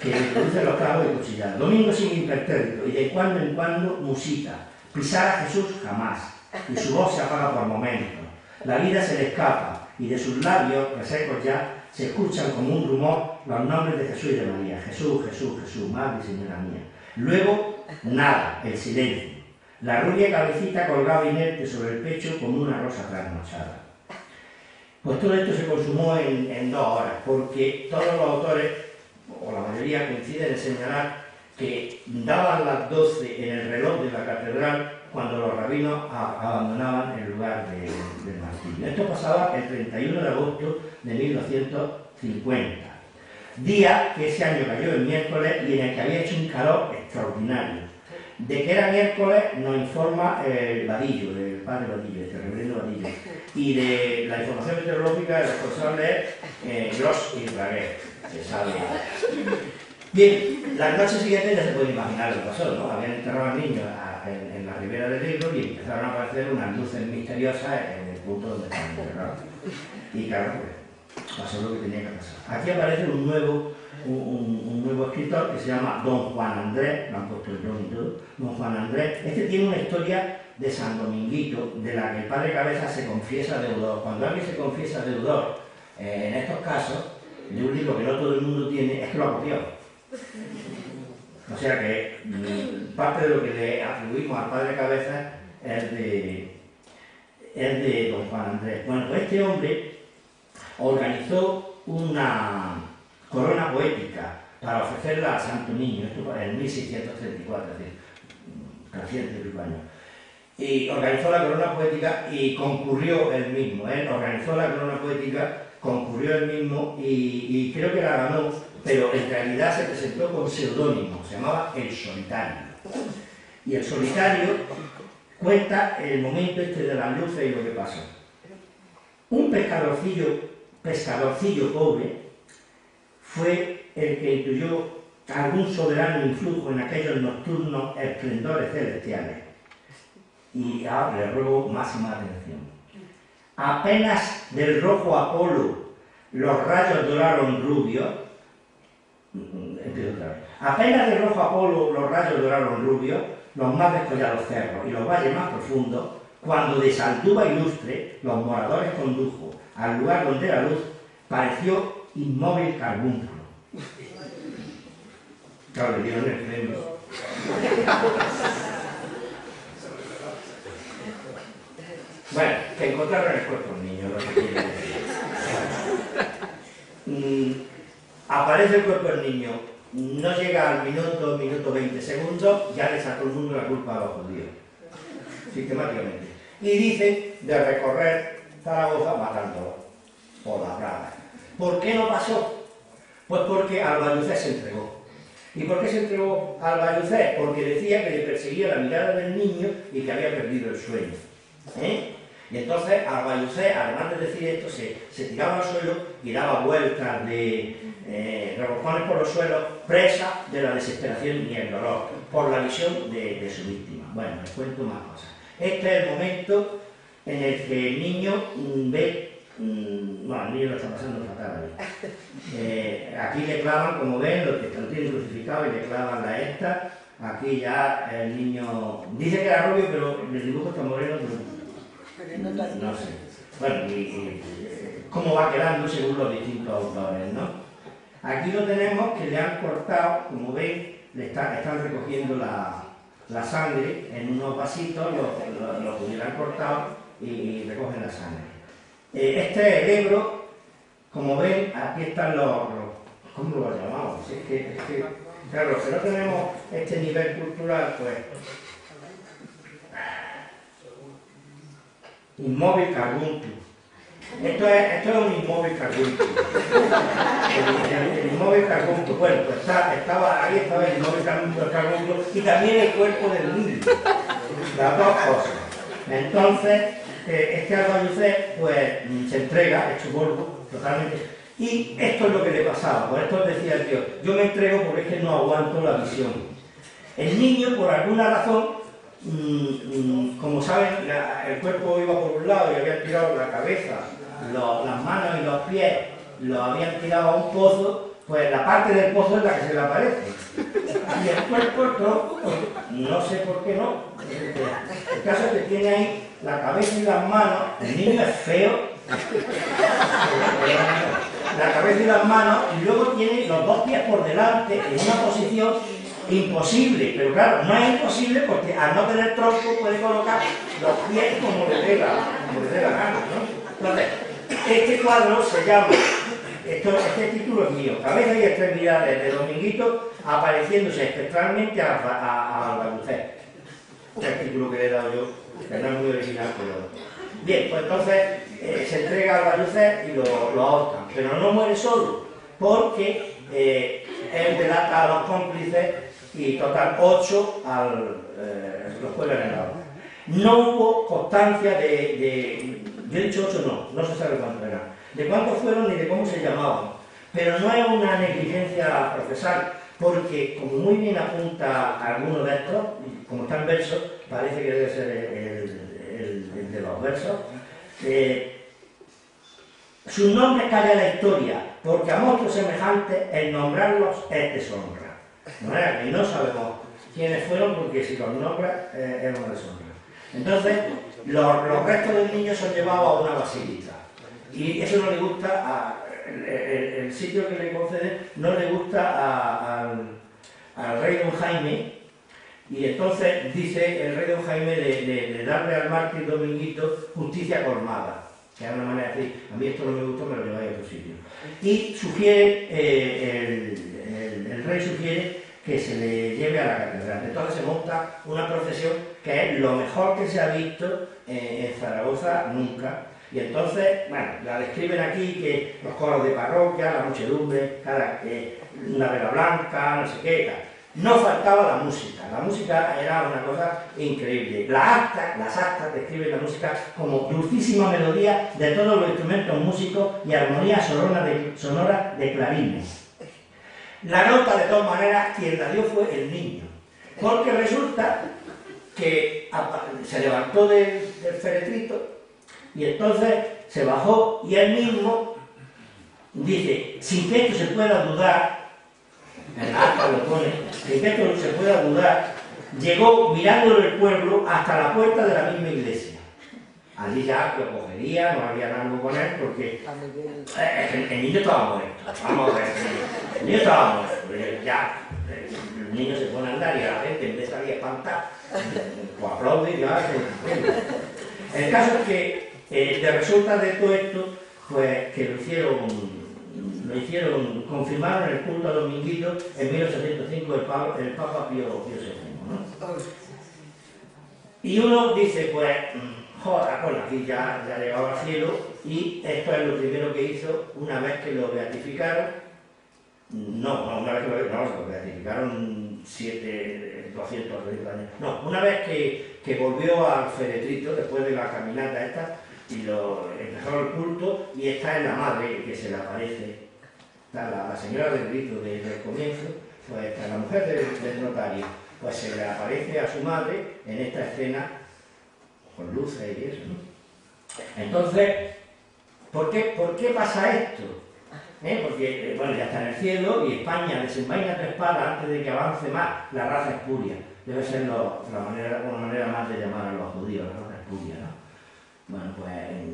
que le produce los clavos y cuchilladas. Domingo sin impertérrito y de cuando en cuando musita. Pisar a Jesús jamás. Y su voz se apaga por momentos. La vida se le escapa y de sus labios, resecos ya, se escuchan como un rumor los nombres de Jesús y de María. Jesús, Jesús, Jesús, Madre y Señora mía. Luego, nada, el silencio. La rubia cabecita colgaba inerte sobre el pecho como una rosa trasnochada. Pues todo esto se consumó en 2 horas, porque todos los autores, o la mayoría, coinciden en señalar que daban las 12 en el reloj de la catedral cuando los rabinos abandonaban el lugar del martirio. Esto pasaba el 31 de agosto de 1250, día que ese año cayó el miércoles y en el que había hecho un calor extraordinario. De que era miércoles nos informa el Vadillo, el padre Vadillo, el reverendo Vadillo, y de la información meteorológica el responsable es Gross y Raguer, que sabe. Bien, la noche siguiente ya se puede imaginar lo que pasó, ¿no? Habían enterrado al niño en la ribera del Ebro y empezaron a aparecer unas luces misteriosas en el punto donde estaban enterrados. Y claro, pues, pasó lo que tenía que pasar. Aquí aparece un nuevo escritor que se llama Don Juan Andrés, lo han puesto el nombre y todo, Don Juan Andrés. Este tiene una historia de San Dominguito, de la que el padre Cabeza se confiesa deudor. Cuando alguien se confiesa deudor, en estos casos, de un libro que no todo el mundo tiene, es que lo ha copiado. O sea que parte de lo que le atribuimos al padre Cabezas es de don Juan Andrés. Bueno, pues este hombre organizó una corona poética para ofrecerla a Santo Niño, esto en 1634, es decir, 300 años. Y organizó la corona poética y concurrió él mismo. Él organizó la corona poética, concurrió él mismo y creo que la ganó, pero en realidad se presentó con seudónimo, se llamaba El Solitario. Y El Solitario cuenta el momento este de las luces y lo que pasó. Un pescadorcillo pobre fue el que intuyó algún soberano influjo en aquellos nocturnos esplendores celestiales. Y ahora le ruego máxima atención. Apenas del rojo Apolo los rayos doraron rubios. Empiezo otra vez. Apenas del rojo Apolo los rayos doraron rubios, los más descollados cerros y los valles más profundos, cuando de Saldúa ilustre los moradores condujo al lugar donde la luz pareció inmóvil carbúnculo. Claro, le dieron el premio. Bueno, que encontraron el cuerpo del niño, lo que quiere decir. Aparece el cuerpo del niño, no llega al minuto 20 segundos, ya le sacó el mundo la culpa a los judíos, sistemáticamente. Y dice de recorrer Zaragoza matándolo por la plaga. ¿Por qué no pasó? Pues porque Albayucés se entregó. ¿Y por qué se entregó a Albayucés? Porque decía que le perseguía la mirada del niño y que había perdido el sueño. Y entonces Albayucés, además de decir esto, se tiraba al suelo y daba vueltas de revolcones por los suelos, presa de la desesperación y el dolor, por la visión de su víctima. Bueno, les cuento más cosas. Este es el momento en el que el niño ve, bueno, el niño lo está pasando fatal. Aquí le clavan, como ven, los que lo tienen crucificado y le clavan la esta. Aquí ya el niño dice que era rubio, pero el dibujo está moreno, no sé. Bueno, y cómo va quedando según los distintos autores, ¿no? Aquí lo tenemos que le han cortado, como ven, están recogiendo la sangre en unos vasitos, lo hubieran cortado y recogen la sangre. Este es el Ebro, como ven, aquí están los ¿cómo lo llamamos? Es que, claro, si no tenemos este nivel cultural, pues inmóvil carbúnculo. Esto es un inmóvil carbúnculo. El inmóvil carbúnculo, bueno, pues ahí estaba el inmóvil carbúnculo y también el cuerpo del niño. Las dos cosas. Entonces, este Albayucés, pues, se entrega, hecho polvo, totalmente. Y esto es lo que le pasaba, por esto decía el tío, yo me entrego porque es que no aguanto la visión. El niño, por alguna razón, como saben, el cuerpo iba por un lado y habían tirado la cabeza, las manos y los pies lo habían tirado a un pozo, pues la parte del pozo es la que se le aparece. Y el cuerpo, no sé por qué no. El caso es que tiene ahí la cabeza y las manos, el niño es feo, la cabeza y las manos, y luego tiene los dos pies por delante en una posición imposible, pero claro, no es imposible porque al no tener tronco puede colocar los pies como le dé la gana, ¿no? Entonces, este cuadro se llama, este título es mío, Cabeza y extremidades de Dominguito apareciéndose espectralmente a Albayucés. Este título que le he dado yo, que no es muy original, pero... Bien, pues entonces se entrega a Albayucés y lo ahorcan, pero no muere solo, porque él delata a los cómplices y total 8 los cuelgan en la horca. No hubo constancia yo he dicho 8 no se sabe cuántos eran, de cuántos fueron ni de cómo se llamaban, pero no es una negligencia procesal, porque como muy bien apunta alguno de estos, como está en versos, parece que debe ser el de los versos, sus nombres calla la historia, porque a monstruos semejantes el nombrarlos es deshonra. Y no sabemos quiénes fueron, porque si los nombra es una deshonra. Entonces, los restos del niño son llevados a una basílica. Y eso no le gusta el sitio que le conceden no le gusta al rey don Jaime, y entonces dice el rey don Jaime de darle al mártir Dominguito justicia colmada, que es una manera de decir, a mí esto no me gustó, me lo lleváis a otro sitio. Y sugiere, el rey sugiere que se le lleve a la catedral. Entonces se monta una procesión que es lo mejor que se ha visto en Zaragoza nunca. Y entonces, bueno, la describen aquí, que los coros de parroquia, la muchedumbre, una vela blanca, no sé qué, tal. No faltaba la música era una cosa increíble. Las actas describen la música como dulcísima melodía de todos los instrumentos músicos y armonía sonora de clarines. La nota, de todas maneras, quien la dio fue el niño, porque resulta que se levantó del féretrito y entonces se bajó y él mismo dice, sin que esto se pueda dudar, en el acta lo pone, sin que esto se pueda dudar, llegó mirándolo el pueblo hasta la puerta de la misma iglesia. Allí ya lo cogería, no había nada con él, porque el niño estaba muerto. Vamos a ver, el niño estaba muerto. Ya el niño se pone a andar y a la gente en vez de salir a espantar, pues aplaude y ya se... El caso es que resulta de todo esto, pues que lo hicieron, confirmaron el culto a Dominguito en 1805 el Papa Pío VII, ¿no? Y uno dice, pues, joder, bueno, aquí ya llegaba al cielo, y esto es lo primero que hizo una vez que lo beatificaron. Una vez que lo beatificaron 230 años. No, una vez que volvió al féretrito después de la caminata esta, y empezó el culto, y esta es la madre que se le aparece, la señora del grito desde el comienzo, pues la mujer del notario, pues se le aparece a su madre en esta escena con luces y eso, ¿no? Entonces, ¿por qué pasa esto? Porque, bueno, ya está en el cielo y España desenvaina tu espada antes de que avance más la raza espuria. Debe ser una manera más de llamar a los judíos, la raza espuria, ¿no? Bueno, pues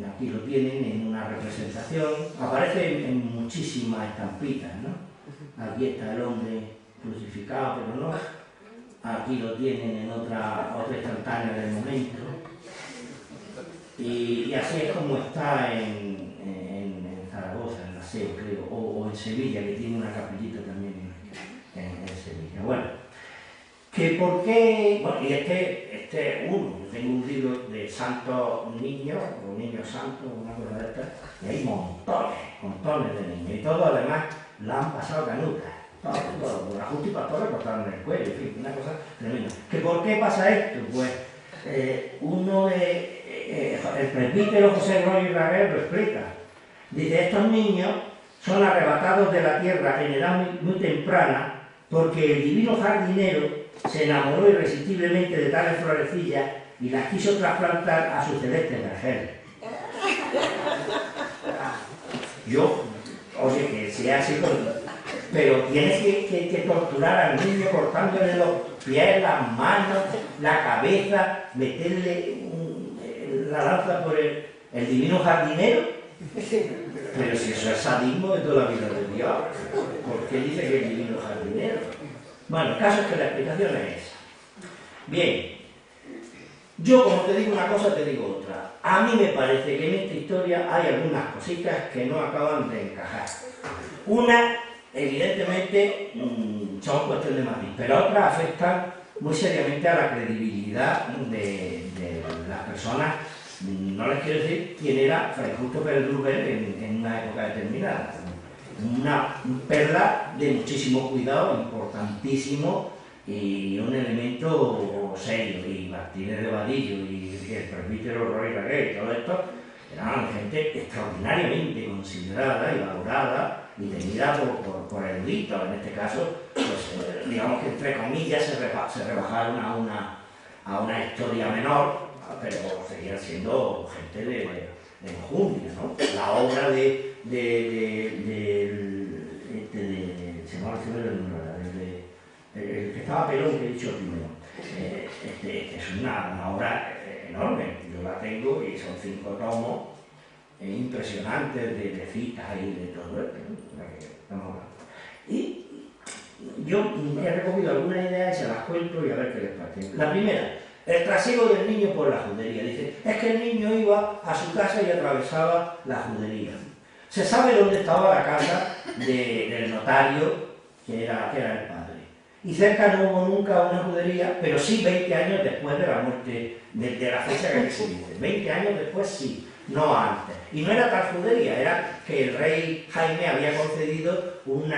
aquí lo tienen en una representación, aparece en muchísimas estampitas, ¿no? Aquí está el hombre crucificado, pero no. Aquí lo tienen en otra instantánea del momento. Y así es como está en Zaragoza, en la SEO, creo, o en Sevilla, que tiene una capillita también en Sevilla. Bueno, que por qué... Bueno, y este es uno. Yo tengo un libro de santos niños, o niños santos, una cosa de estas, y hay montones de niños. Y todos además la han pasado canutas. Todo, por la justa y pastora le cortaron el cuello, en fin, una cosa tremenda. ¿Que por qué pasa esto? Pues el presbítero José Roy Raguer lo explica. Dice, estos niños son arrebatados de la tierra en edad muy temprana porque el divino jardinero se enamoró irresistiblemente de tales florecillas y las quiso trasplantar a su celeste vergel. Yo, oye, que sea así, pero tienes que torturar al niño cortándole los pies, las manos, la cabeza, meterle la lanza por el divino jardinero. Pero si eso es sadismo de toda la vida de Dios, ¿por qué dice que es el divino jardinero? Bueno, el caso es que la explicación es esa. Bien, yo como te digo una cosa, te digo otra. A mí me parece que en esta historia hay algunas cositas que no acaban de encajar. Una, evidentemente, son cuestión de matiz, pero otras afectan muy seriamente a la credibilidad de las personas. No les quiero decir quién era Fray Justo Pérez Rubén en una época determinada. Una perla de muchísimo cuidado, importantísimo, y un elemento serio. Y Martínez de Vadillo y el presbítero Roy Raguer y todo esto eran gente extraordinariamente considerada y valorada y tenida por eruditos. En este caso, pues, digamos que entre comillas se rebajaron a una historia menor, pero seguían siendo gente de enjundia, ¿no? La obra se llama el que estaba pelón, que he dicho primero, es una obra enorme. Yo la tengo y son 5 tomos, impresionantes de citas y de todo esto, ¿no? Y yo he recogido algunas ideas y se las cuento y a ver qué les parece. La primera, el trasiego del niño por la judería. Dice, es que el niño iba a su casa y atravesaba la judería. Se sabe dónde estaba la casa del notario, que era el padre. Y cerca no hubo nunca una judería, pero sí 20 años después de la muerte, de la fecha que aquí se dice. 20 años después sí, no antes. Y no era tal judería, era que el rey Jaime había concedido un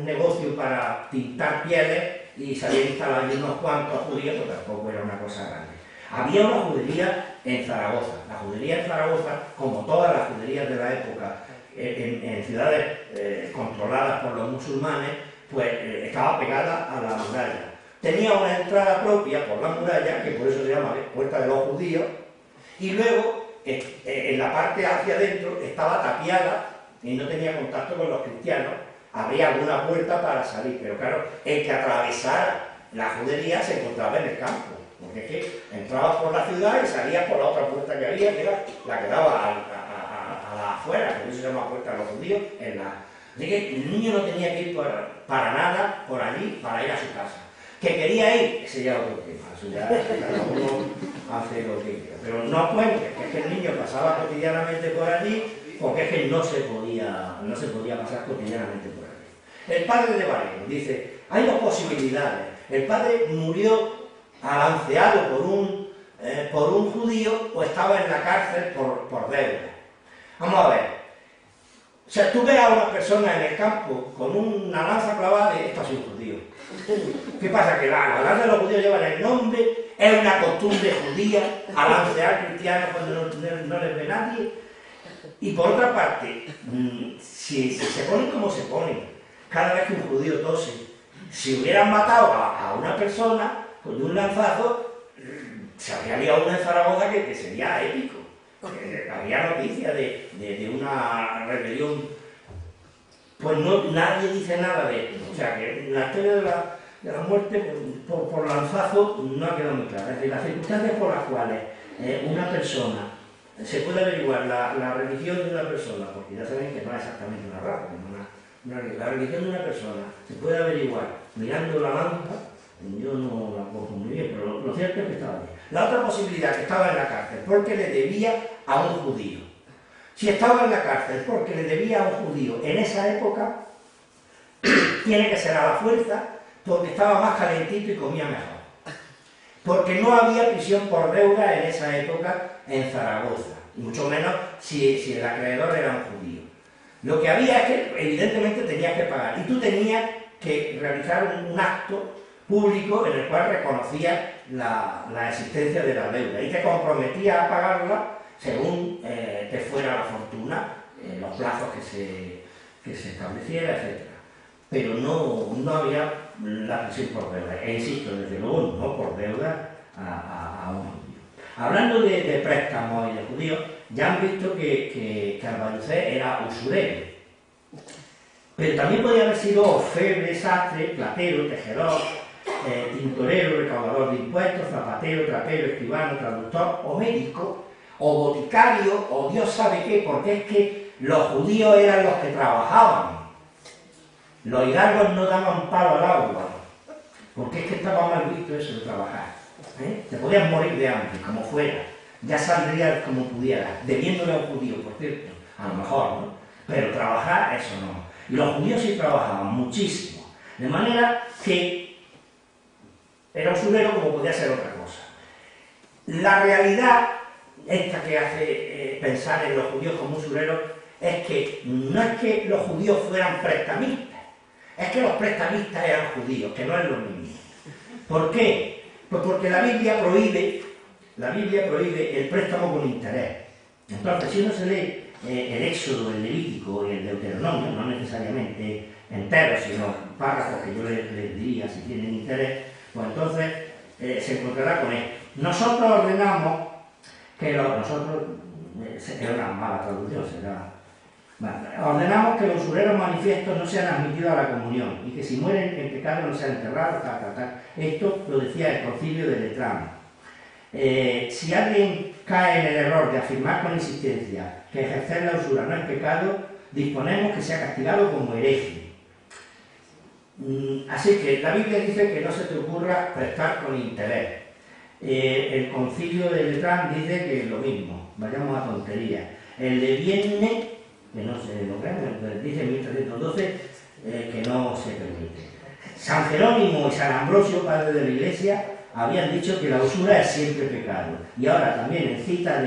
negocio para tintar pieles y se habían instalado allí unos cuantos judíos, pero tampoco era una cosa grande. Había una judería en Zaragoza. La judería en Zaragoza, como todas las juderías de la época, en ciudades controladas por los musulmanes, pues estaba pegada a la muralla. Tenía una entrada propia por la muralla, que por eso se llama Puerta de los Judíos, y luego en la parte hacia adentro estaba tapiada y no tenía contacto con los cristianos. Habría alguna puerta para salir, pero claro, el que atravesara la judería se encontraba en el campo, porque es que entrabas por la ciudad y salías por la otra puerta que había, que era la que daba a la afuera, por eso se llama Puerta de los Judíos, Así que el niño no tenía que ir para nada por allí para ir a su casa. Que quería ir, ese ya otro tema, eso ya cada uno hace lo que quiera. Pero no cuente que es que el niño pasaba cotidianamente por allí, porque es que no se podía pasar cotidianamente por allí. El padre de Valero dice, hay dos posibilidades. El padre murió alanceado por un judío o estaba en la cárcel por deuda. Vamos a ver. O sea, tú ves a una persona en el campo con una lanza clavada y esto ha sido un judío. ¿Qué pasa? Que la lanza de los judíos lleva el nombre, es una costumbre judía, alancear cristianos cuando no les ve nadie. Y por otra parte, si se ponen como se ponen, cada vez que un judío tose, si hubieran matado a una persona con un lanzazo, se habría liado una en Zaragoza que sería épico. Había noticia de una rebelión. Pues no, nadie dice nada de esto. O sea, que la historia de la muerte por lanzazo no ha quedado muy clara. Es decir, las circunstancias por las cuales una persona se puede averiguar la religión de una persona, porque ya saben que no es exactamente una raza, la religión de una persona se puede averiguar mirando la lanza. Yo no la cojo muy bien, pero lo cierto es que estaba bien. La otra posibilidad, que estaba en la cárcel porque le debía a un judío. Si estaba en la cárcel porque le debía a un judío en esa época, tiene que ser a la fuerza, porque estaba más calentito y comía mejor. Porque no había prisión por deuda en esa época en Zaragoza, y mucho menos si el acreedor era un judío. Lo que había es que evidentemente tenías que pagar, y tú tenías que realizar un acto público en el cual reconocía la existencia de la deuda y te comprometía a pagarla según te fuera la fortuna, los plazos que se estableciera, etc. Pero no había la prisión por deuda, e insisto, desde luego no por deuda a un judío. Hablando de préstamos y de judíos, ya han visto que Albayucé era usurero, pero también podía haber sido orfebre, sastre, platero, tejedor, tintorero, recaudador de impuestos, zapatero, trapero, escribano, traductor o médico, o boticario, o Dios sabe qué, porque es que los judíos eran los que trabajaban. Los hidalgos no daban palo al agua, porque es que estaba mal visto eso de trabajar. Te podías morir de hambre, como fuera, ya saldrías como pudieras, debiéndole a un judío, por cierto, a lo mejor, ¿no? Pero trabajar, eso no. Y los judíos sí trabajaban muchísimo, de manera que era usurero como podía ser otra cosa. La realidad, esta que hace pensar en los judíos como usureros, es que no es que los judíos fueran prestamistas, es que los prestamistas eran judíos, que no es lo mismo. ¿Por qué? Pues porque la Biblia prohíbe el préstamo con interés. Entonces, si uno se lee el Éxodo, el Levítico y el Deuteronomio, no necesariamente enteros, sino párrafos que yo les diría si tienen interés, pues entonces se encontrará con esto. Nosotros ordenamos que era una mala traducción, ordenamos que los usureros manifiestos no sean admitidos a la comunión y que si mueren en pecado no sean enterrados, tal. Esto lo decía el Concilio de Letrán. Si alguien cae en el error de afirmar con insistencia que ejercer la usura no es pecado, disponemos que sea castigado como hereje. Así que la Biblia dice que no se te ocurra prestar con interés. El concilio de Letrán dice que es lo mismo, vayamos a tonterías. El de Vienne, que no se lo crean, dice en 1312 que no se permite. San Jerónimo y San Ambrosio, padre de la Iglesia, habían dicho que la usura es siempre pecado. Y ahora también en cita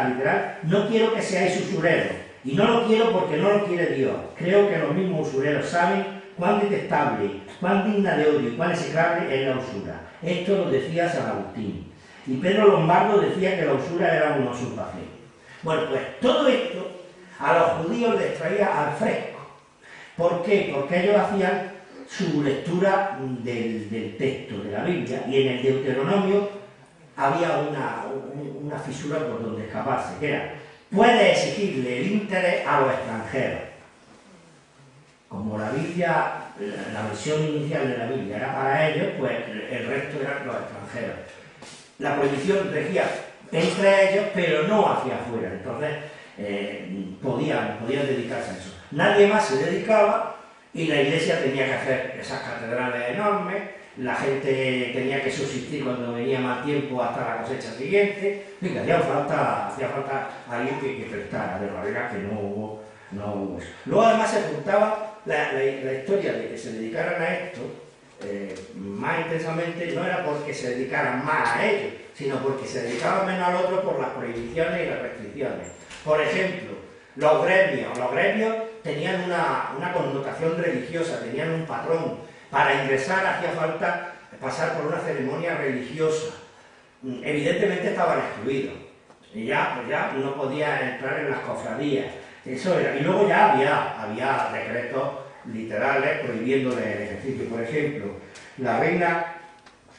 literal, no quiero que seáis usureros. Y no lo quiero porque no lo quiere Dios. Creo que los mismos usureros saben cuán detestable, cuán digna de odio y cuán execrable es la usura. Esto lo decía San Agustín. Y Pedro Lombardo decía que la usura era una usurpación. Bueno, pues todo esto a los judíos les traía al fresco. ¿Por qué? Porque ellos hacían su lectura del texto de la Biblia y en el Deuteronomio había una fisura por donde escaparse, que era: puede exigirle el interés a los extranjeros. Como la Biblia, la versión inicial de la Biblia era para ellos, pues el resto eran los extranjeros. La prohibición regía entre ellos, pero no hacia afuera. Entonces podían dedicarse a eso. Nadie más se dedicaba y la Iglesia tenía que hacer esas catedrales enormes. La gente tenía que subsistir cuando venía más tiempo hasta la cosecha siguiente. Y que hacía falta alguien que prestara, de manera que no hubo eso. Luego además se juntaba la historia de que se dedicaran a esto más intensamente, no era porque se dedicaran más a ello, sino porque se dedicaban menos al otro por las prohibiciones y las restricciones. Por ejemplo, los gremios tenían una connotación religiosa, tenían un patrón. Para ingresar hacía falta pasar por una ceremonia religiosa. Evidentemente estaban excluidos. Y ya no podía entrar en las cofradías. Eso era. Y luego ya había decretos literales prohibiéndole el ejercicio. Por ejemplo, la reina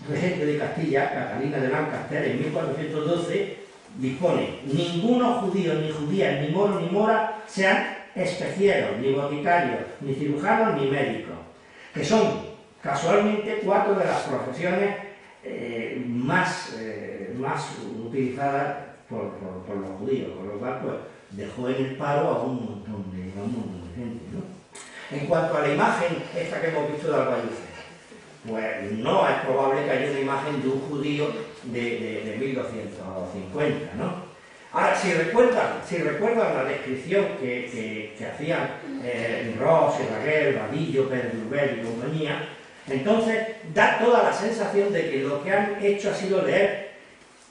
regente de Castilla, Catalina de Lancaster, en 1412, dispone: ninguno judío, ni judías, ni moro, ni mora sean especieros, ni boticarios, ni cirujanos, ni médicos, que son casualmente 4 de las profesiones más utilizadas por los judíos, con lo cual pues, dejó en el paro a un montón de gente, ¿no? En cuanto a la imagen esta que hemos visto de Albayuce, pues no es probable que haya una imagen de un judío de 1250, ¿no? Ahora, si recuerdan la descripción que hacían Ross, Serraguer, Vadillo, Pérez Rubel y compañía, entonces da toda la sensación de que lo que han hecho ha sido leer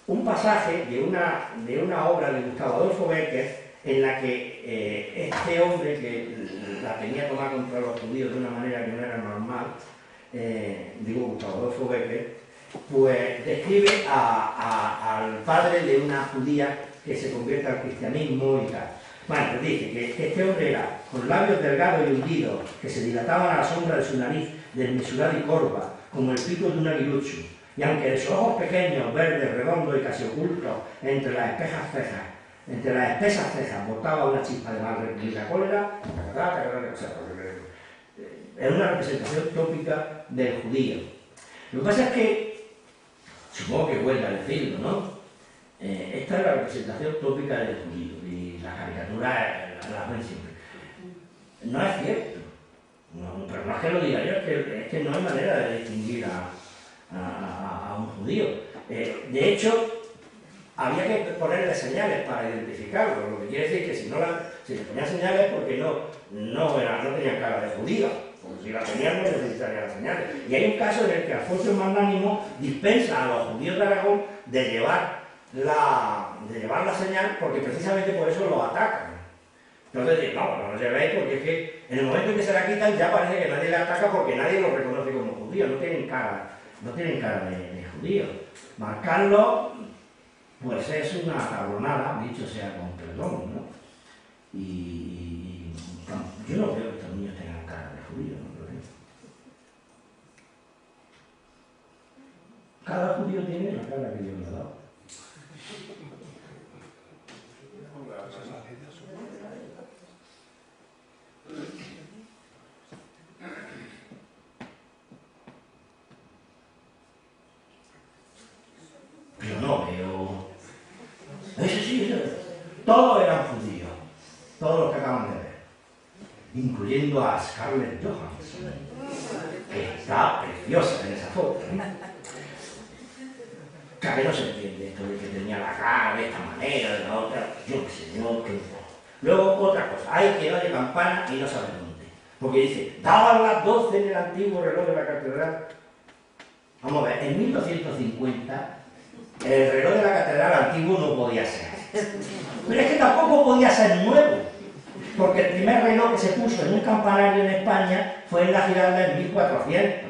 un pasaje de una obra de Gustavo Adolfo Bécquer, en la que este hombre, que la tenía tomada contra los judíos de una manera que no era normal, Gustavo Adolfo Bécquer, pues describe al padre de una judía que se convierte al cristianismo y tal. Bueno, pues dice que este hombre era con labios delgados y hundidos, que se dilataban a la sombra de su nariz desmesurada y corva, como el pico de un aguilucho, y aunque de sus ojos pequeños, verdes, redondos y casi ocultos entre las espesas cejas, botaba una chispa de mal reprimida cólera, era una representación tópica del judío. Lo que pasa es que, supongo que vuelve a decirlo, ¿no? Esta es la representación tópica del judío y las caricaturas las ven siempre. No es cierto, pero no es que lo diga yo, es que no hay manera de distinguir a un judío. De hecho, había que ponerle señales para identificarlo, lo que quiere decir que si le ponían señales porque no tenían cara de judío, porque si la tenían no necesitarían las señales. Y hay un caso en el que Alfonso el Magnánimo dispensa a los judíos de Aragón de llevar la señal, porque precisamente por eso los atacan. Entonces, no lo llevéis porque es que en el momento en que se la quitan ya parece que nadie le ataca porque nadie lo reconoce como judío, no tienen cara de judío. Marcarlo, pues es una cabronada, dicho sea con perdón, ¿no? Y yo no veo que estos niños tengan cara de judío, ¿no? Cada judío tiene la cara que Dios le ha dado. todos los que acaban de ver, incluyendo a Scarlett Johansson, que está preciosa en esa foto, ¿eh? Claro que no se entiende esto de que tenía la cara de esta manera, de la otra, yo qué sé, yo qué sé. Luego, otra cosa, hay que oye campana y no sabe dónde. Porque dice, daban las 12 en el antiguo reloj de la catedral. Vamos a ver, en 1250 el reloj de la catedral antiguo no podía ser. Pero es que tampoco podía ser nuevo. Porque el primer reloj que se puso en un campanario en España fue en la Giralda en 1400.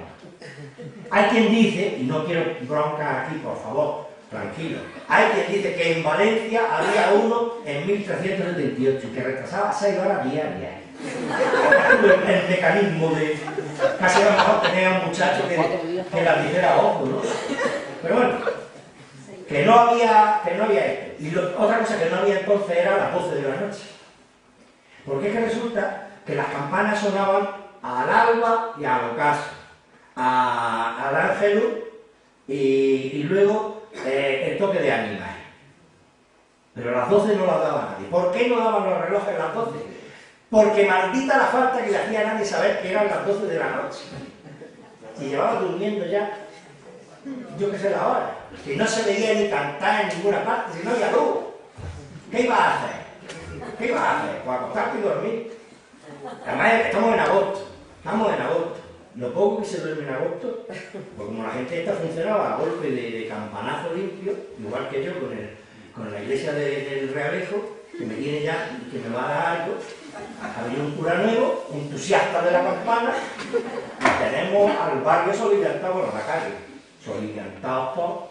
Hay quien dice, y no quiero bronca aquí, por favor, tranquilo, hay quien dice que en Valencia había uno en 1378 que retrasaba 6 horas diarias. El mecanismo de... Casi a lo mejor tenía un muchacho que la dijera ojo, ¿no? Pero bueno, que no había esto. Y otra cosa que no había entonces era las 12 de la noche. Porque es que resulta que las campanas sonaban al alba y al ocaso, al ángelus y luego el toque de ánimas. Pero las 12 no las daba nadie. ¿Por qué no daban los relojes las 12? Porque maldita la falta que le hacía a nadie saber que eran las 12 de la noche. Y llevaba durmiendo ya, yo qué sé la hora, que no se veía ni cantar en ninguna parte, si no había luz. ¿Qué iba a hacer? ¿Qué iba a hacer? Pues acostarte y dormir. Además estamos en agosto, Lo poco que se duerme en agosto, pues como la gente esta funcionaba a golpe de campanazo limpio, igual que yo con la iglesia del Realejo, que me tiene ya, que me va a dar algo, había un cura nuevo, entusiasta de la campana, y tenemos al barrio soliviantado, bueno, la calle, soliviantado todos.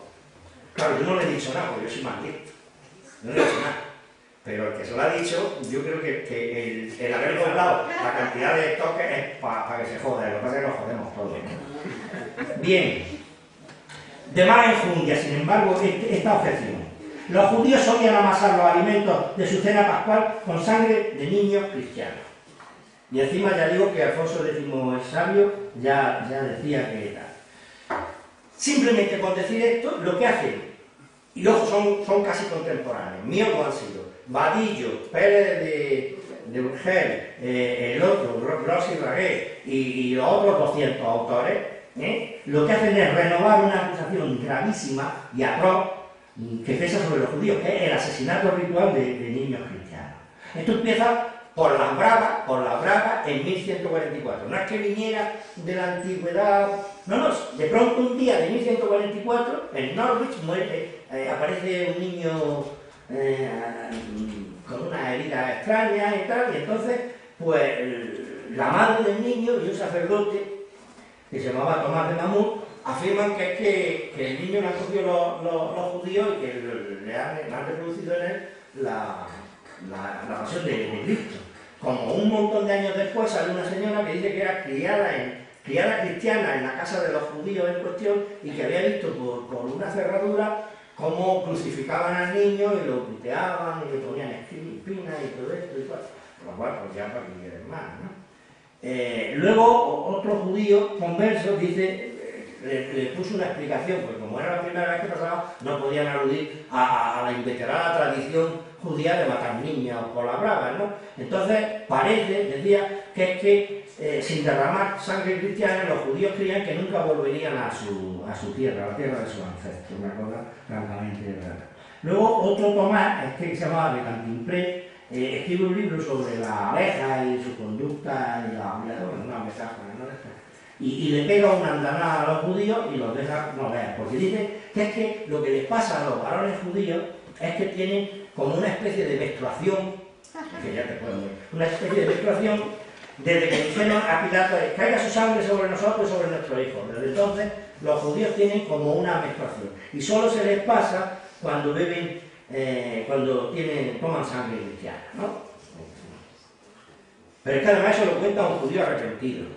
Claro, yo no le he dicho nada, porque yo soy más listo, no le he dicho nada. Pero el que se lo ha dicho, yo creo que el haber doblado la cantidad de toques es para que se joda, lo que pasa es que nos jodemos todos. Bien, de más enjundia, sin embargo, esta objeción. Los judíos solían amasar los alimentos de su cena pascual con sangre de niños cristianos. Y encima ya digo que Alfonso X el Sabio ya decía que tal. Simplemente con decir esto, lo que hacen, y ojo, son casi contemporáneos, míos lo han sido, Vadillo, Pérez de Urgel, el otro, Rossi Ragué y los otros 200 autores, lo que hacen es renovar una acusación gravísima y atroz que pesa sobre los judíos, que es el asesinato ritual de niños cristianos. Esto empieza por las Bragas en 1144. No es que viniera de la antigüedad, no, de pronto un día de 1144 en Norwich aparece un niño con una herida extraña y tal, y entonces pues la madre del niño y un sacerdote que se llamaba Tomás de Mamut afirman que el niño le han cogido los judíos y que le han reproducido en él la pasión de Cristo. Como un montón de años después sale una señora que dice que era criada cristiana en la casa de los judíos en cuestión y que había visto por una cerradura cómo crucificaban al niño y lo puteaban y le ponían espinas y todo esto y tal. Por lo cual, pues ya para que quieres más, ¿no? Luego, otro judío converso dice, le puso una explicación, porque como era la primera vez que pasaba, no podían aludir a la inveterada tradición judía de matar niños por las bravas, ¿no? Entonces, decía que es que sin derramar sangre cristiana, los judíos creían que nunca volverían a su tierra, a la tierra de sus ancestros, una cosa francamente rara. Luego, otro Tomás, que se llamaba de Cantimpré, escribe un libro sobre la abeja y su conducta y una metáfora, ¿no? Y le pega una andanada a los judíos y los deja no ver, porque dice que es que lo que les pasa a los varones judíos es que tienen como una especie de menstruación, que ya te puedo ver, una especie de menstruación desde que dijeron a Pilato, caiga su sangre sobre nosotros y sobre nuestros hijos. Desde entonces los judíos tienen como una menstruación y solo se les pasa cuando beben, toman sangre cristiana, ¿no? Pero es que además eso lo cuenta un judío arrepentido.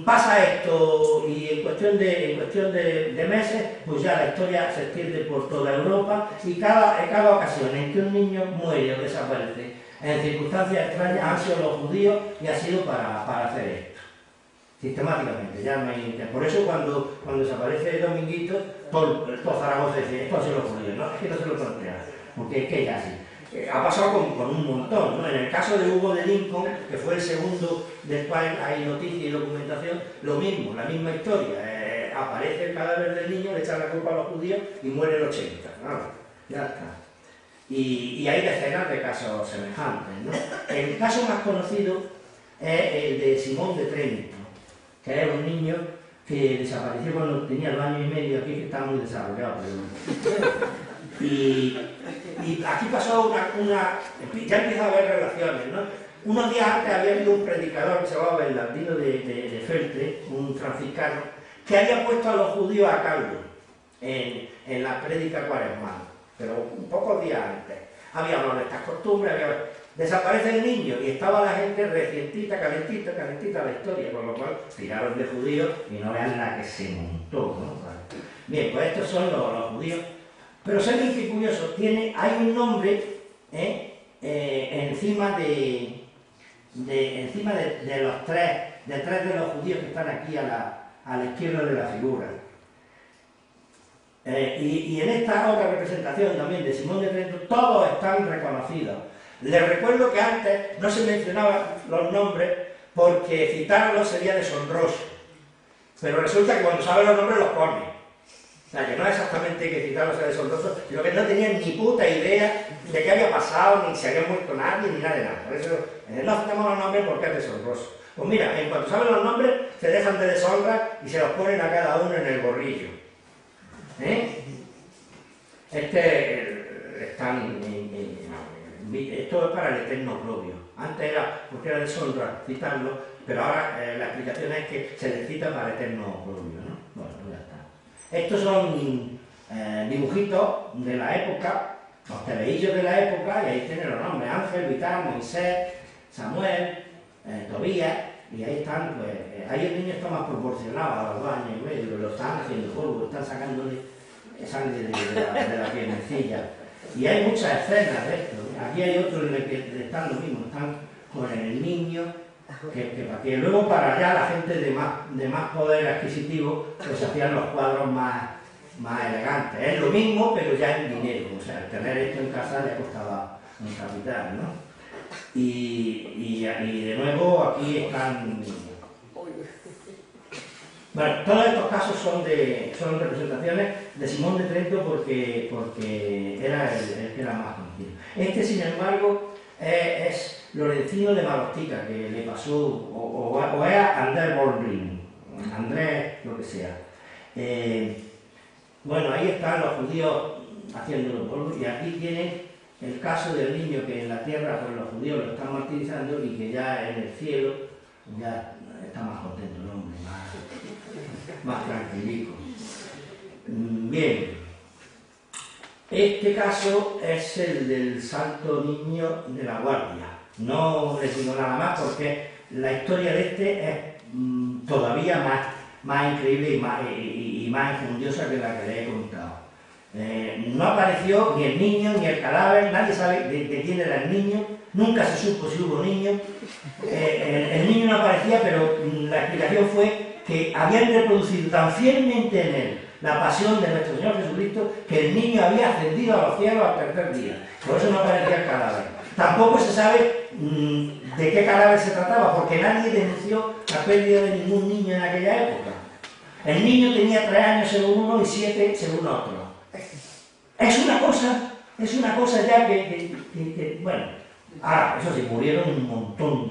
Pasa esto y en cuestión de meses, pues ya la historia se extiende por toda Europa y cada ocasión en que un niño muere o desaparece en circunstancias extrañas han sido los judíos y ha sido para hacer esto. Sistemáticamente, ya no hay... Por eso cuando desaparece Dominguito, todo Zaragoza dice, esto ha sido los judíos, ¿no? Es que no se lo plantea. porque es que ya sí. Ha pasado con un montón, ¿no? En el caso de Hugo de Lincoln, que fue el segundo, después hay noticias y documentación, lo mismo, la misma historia. Aparece el cadáver del niño, le echan la culpa a los judíos y muere el 80. Nada, ya está. Y hay decenas de casos semejantes, ¿no? El caso más conocido es el de Simón de Trento, que es un niño que desapareció cuando tenía 2 años y medio, aquí que está muy desarrollado, pero... Y aquí pasó ya empieza a haber relaciones, ¿no? Unos días antes había habido un predicador que se llamaba Bernardino de Feltre, un franciscano, que había puesto a los judíos a cargo en la prédica cuaresmal, pero un pocos días antes. Había hablado de estas costumbres, desaparece el niño y estaba la gente recientita, calentita la historia, con lo cual tiraron de judíos y no vean la que se montó, ¿no? Bien, pues estos son los judíos. Pero ¿saben qué curioso? Hay un nombre encima de los tres de los judíos que están aquí a la izquierda de la figura. Y en esta otra representación también de Simón de Trento, todos están reconocidos. Les recuerdo que antes no se mencionaban los nombres porque citarlos sería deshonroso. Pero resulta que cuando saben los nombres los ponen. O sea, que no es exactamente que citarlos sea deshonroso, sino que no tenían ni puta idea de qué había pasado, ni si había muerto nadie, ni nada de nada. Por eso no citamos los nombres porque es deshonroso. Pues mira, en cuanto saben los nombres, se dejan de deshonra y se los ponen a cada uno en el gorrillo. Esto es para el eterno oprobio. Antes era porque era deshonra citarlo, pero ahora la explicación es que se les cita para eterno oprobio, ¿no? Bueno, ya está. Estos son dibujitos de la época, los teleillos de la época, y ahí tienen los nombres: Ángel, Vital, Moisés, Samuel, Tobías, y ahí están, pues, ahí el niño está más proporcionado a los 2 años y medio, lo están haciendo polvo, están sacándole sangre de la piernecilla. Y hay muchas escenas de esto. Aquí hay otro en el que están lo mismo, están con el niño, que luego para allá la gente de más poder adquisitivo pues hacían los cuadros más elegantes. Es lo mismo, pero ya en dinero. O sea, tener esto en casa le costaba un capital, ¿no? Y de nuevo aquí están... Bueno, todos estos casos son representaciones de Simón de Trento porque era el que era más conocido. Este, sin embargo, es Lorenzino de Marostica, que le pasó, o es Andrés Borglin, Andrés lo que sea. Bueno, ahí están los judíos haciéndolo polvo, y aquí tienen el caso del niño que en la tierra pues los judíos lo están martirizando y que ya en el cielo ya está más contento el hombre, más tranquilico. Bien, este caso es el del Santo Niño de la Guardia. No les digo nada más porque la historia de este es todavía más increíble y más enjundiosa que la que le he contado. No apareció ni el niño ni el cadáver, nadie sabe de quién era el niño, nunca se supo si hubo niño. El niño no aparecía, pero la explicación fue que habían reproducido tan fielmente en él la pasión de nuestro Señor Jesucristo que el niño había ascendido a los cielos al tercer día. Por eso no aparecía el cadáver. Tampoco se sabe de qué cadáver se trataba, porque nadie denunció la pérdida de ningún niño en aquella época. El niño tenía 3 años según uno y 7 según otro. Es una cosa ya que bueno, ahora, eso sí, murieron un montón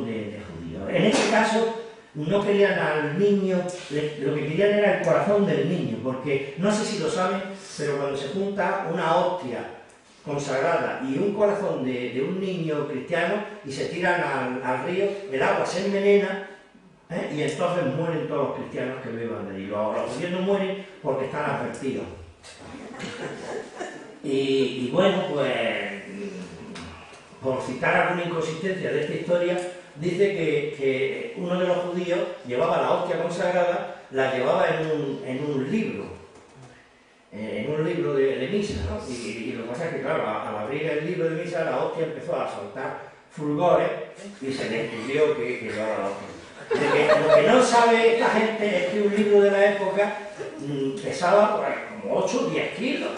de judíos. En este caso, no querían al niño, lo que querían era el corazón del niño, porque no sé si lo saben, pero cuando se junta una hostia consagrada y un corazón de un niño cristiano y se tiran al río, el agua se envenena, y entonces mueren todos los cristianos que beban de ahí. Los judíos no mueren porque están advertidos. Y bueno, pues, por citar alguna inconsistencia de esta historia, dice que uno de los judíos llevaba la hostia consagrada, la llevaba en un libro de misa, ¿no? Y lo que pasa es que, claro, al abrir el libro de misa, la hostia empezó a soltar fulgores y se le descubrió que llevaba la hostia. Lo que no sabe la gente es que un libro de la época pesaba, como 8 o 10 kilos.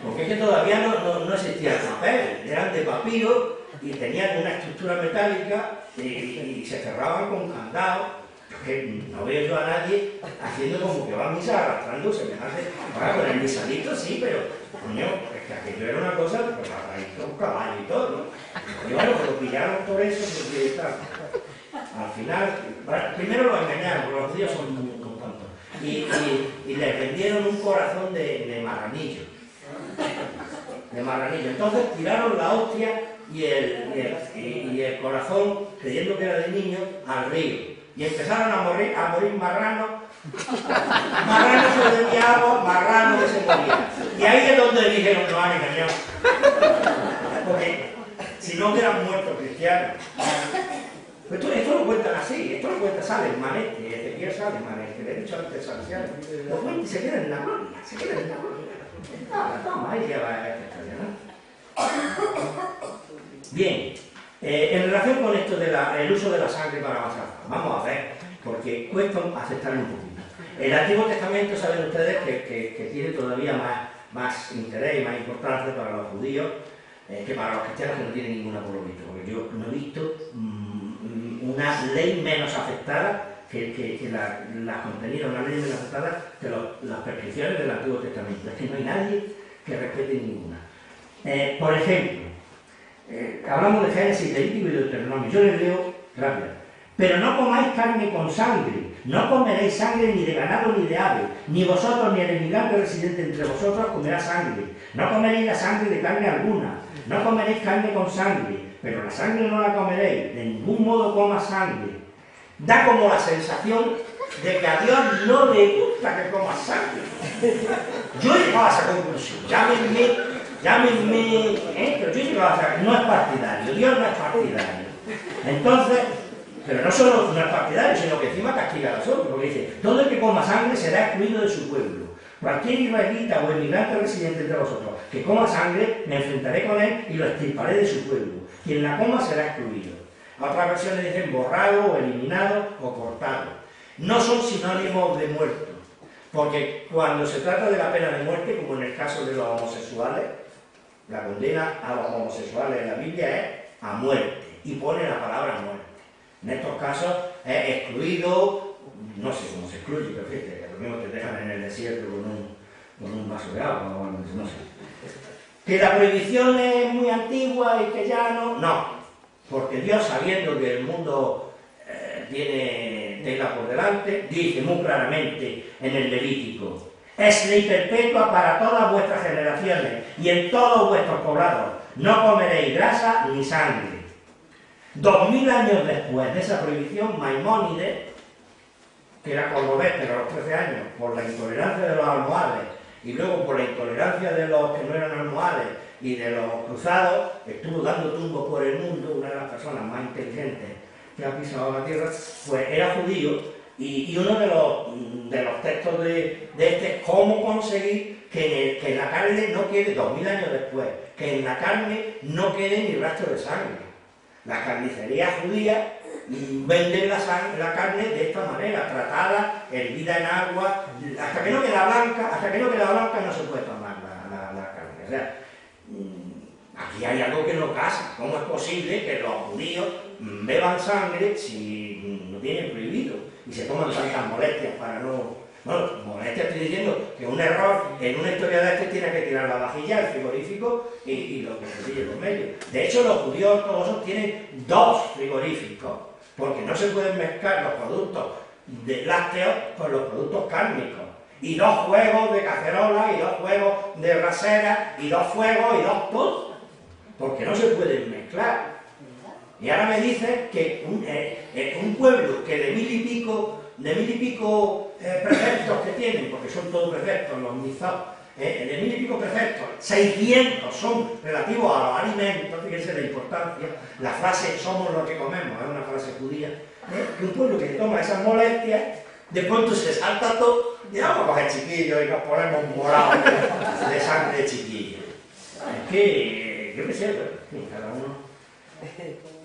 Porque es que todavía no existía el papel, eran de papiro y tenían una estructura metálica y se cerraban con candado. Que no veo yo a nadie haciendo como que va a misa arrastrando semejante. Ahora con el misalito sí, pero coño, es que aquello era una cosa, pues arrastrando un caballo y todo, ¿no? Y bueno, pues lo pillaron por eso, porque al final, bueno, primero lo engañaron, porque los judíos son muy tontos, y les vendieron un corazón de marranillo. De marranillo. Entonces tiraron la hostia y el corazón, creyendo que era de niño, al río. Y empezaron a morir marranos. Marranos se bebía agua, marranos que se morían. Y ahí es donde dijeron, no han engañado. Porque si no hubieran muerto cristianos. Esto lo cuentan así, esto lo cuenta Sales Manete, Ezequiel Sales Manete, le he dicho antes Salesiano. Lo cuenta y se queda en la gloria, se queda en la gloria. Toma, ahí ya va esta historia, ¿no? Bien. En relación con esto del uso de la sangre para masacrar, vamos a ver, porque cuesta aceptarlo un poquito. El Antiguo Testamento, saben ustedes, que tiene todavía más interés y más importancia para los judíos que para los cristianos, que no tienen ninguna por lo visto, porque yo no he visto una ley menos afectada que la contenida, una ley menos afectada que las prescripciones del Antiguo Testamento. Es que no hay nadie que respete ninguna. Por ejemplo, hablamos de Génesis, Levítico y Deuteronomio. Yo les leo rápido. Pero no comáis carne con sangre, no comeréis sangre ni de ganado ni de ave, ni vosotros ni el inmigrante residente entre vosotros comerá sangre. No comeréis la sangre de carne alguna, no comeréis carne con sangre, pero la sangre no la comeréis, de ningún modo comas sangre. Da como la sensación de que a Dios no le gusta que comas sangre. Yo he llegado a esa conclusión, llámenme, pero yo he llegado a esa, no es partidario, Dios no es partidario. Entonces, pero no solo no es partidario, sino que encima castiga a los otros, porque dice, todo el que coma sangre será excluido de su pueblo. Cualquier israelita o emigrante residente entre vosotros que coma sangre, me enfrentaré con él y lo extirparé de su pueblo. Quien la coma será excluido. A otras versiones dicen borrado, o eliminado, o cortado. No son sinónimos de muerto, porque cuando se trata de la pena de muerte, como en el caso de los homosexuales, la condena a los homosexuales en la Biblia es a muerte, y pone la palabra muerte. En estos casos es excluido, no sé cómo se excluye, pero fíjate, que lo mismo te dejan en el desierto con un vaso de agua, no sé. Que la prohibición es muy antigua y que ya no, porque Dios, sabiendo que el mundo tiene tela por delante, dice muy claramente en el Levítico: es ley perpetua para todas vuestras generaciones y en todos vuestros poblados, no comeréis grasa ni sangre. 2000 años después de esa prohibición, Maimónides, que era cordobés, pero a los 13 años, por la intolerancia de los almohades y luego por la intolerancia de los que no eran almohades y de los cruzados, estuvo dando tumbos por el mundo, una de las personas más inteligentes que ha pisado la tierra, pues era judío, y uno de los textos de este es cómo conseguir que en la carne no quede, 2000 años después, que en la carne no quede ni rastro de sangre. Las carnicerías judías venden la carne de esta manera, tratada, hervida en agua, hasta que no queda blanca no se puede tomar la carne. O sea, aquí hay algo que no casa. ¿Cómo es posible que los judíos beban sangre si no tienen prohibido y se toman tantas molestias para no... Bueno, molestias estoy diciendo que un error en una historia de este tiene que tirar la vajilla, el frigorífico y lo que se sigue por medio. De hecho, los judíos ortodoxos tienen 2 frigoríficos, porque no se pueden mezclar los productos lácteos con los productos cárnicos. Y 2 juegos de cacerola, y 2 juegos de rasera, y 2 fuegos, y 2 todo. Porque no se pueden mezclar. Y ahora me dicen que un pueblo que de mil y pico prefectos que tienen, porque son todos prefectos, los mizados, de 1000 y pico prefectos, 600 son relativos a los alimentos, fíjense la importancia, la frase somos lo que comemos, es una frase judía, que un pueblo que toma esas molestias, de pronto se salta todo, y vamos a coger chiquillos y nos ponemos morados de sangre de chiquillos. Es que, yo qué sé, cada uno.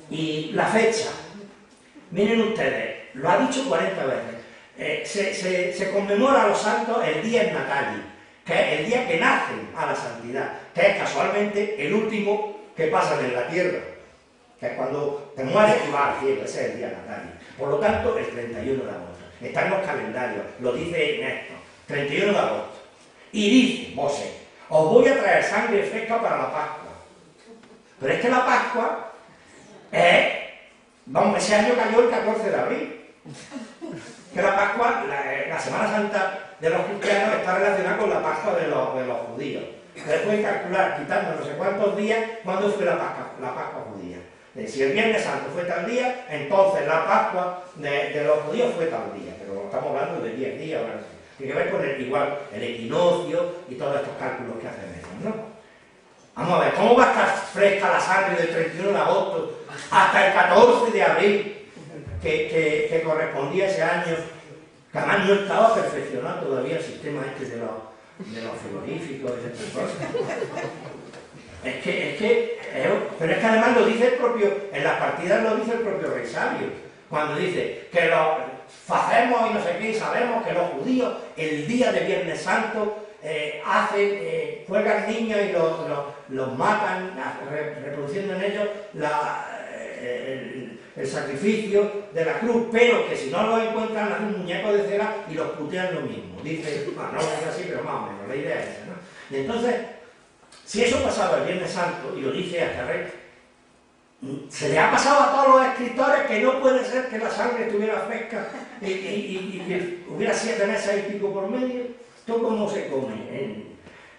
Y la fecha, miren ustedes, lo ha dicho 40 veces, se conmemora a los santos el día Natali. que es el día que nacen a la santidad, que es casualmente el último que pasan en la tierra, que es cuando te mueres y vas al cielo, ese es el día natal. Por lo tanto, el 31 de agosto. Está en los calendarios, lo dice Néstor, 31 de agosto. Y dice Mosé, os voy a traer sangre fresca para la Pascua. Pero es que la Pascua ese año cayó el 14 de abril. Que la Pascua, la Semana Santa de los cristianos está relacionada con la Pascua de los judíos. Ustedes pueden calcular, quitando no sé cuántos días, cuándo fue la Pascua judía. Si el Viernes Santo fue tal día, entonces la Pascua de los judíos fue tal día. Pero estamos hablando de 10 días, ahora sí. Tiene que ver con el equinoccio y todos estos cálculos que hacen ellos, ¿no? Vamos a ver, ¿cómo va a estar fresca la sangre del 31 de agosto hasta el 14 de abril, que correspondía a ese año? Que además no estaba perfeccionado todavía el sistema de los frigoríficos y estas cosas. Pero es que además lo dice el propio, en las partidas lo dice el propio rey sabio, cuando dice que lo hacemos y no sé qué, y sabemos que los judíos el día de Viernes Santo juegan niños y los matan, reproduciendo en ellos el sacrificio de la cruz, pero que si no los encuentran hacen un muñeco de cera y los putean lo mismo. Dice, no lo dice así, pero más o menos, la idea es esa, ¿no? Y entonces, si eso pasaba el Viernes Santo, y lo dice hasta rey, se le ha pasado a todos los escritores que no puede ser que la sangre estuviera fresca y que hubiera 7 meses y pico por medio. ¿Esto cómo se come?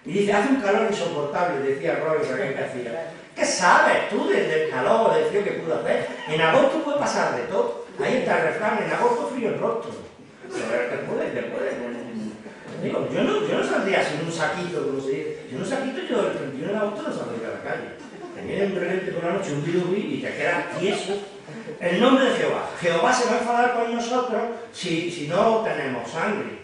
Y dice, hace un calor insoportable, decía Roy, que hacía. ¿Qué sabes tú del calor, del frío que pudo hacer? En agosto puede pasar de todo. Ahí está el refrán, en agosto frío el rostro. Digo, yo no saldría sin un saquito, como se dice. Sin un saquito yo el 31 de agosto no saldría a la calle. Te viene un relente por la noche, un birubi y te quedas tieso. El nombre de Jehová. Jehová se va a enfadar con nosotros si no tenemos sangre.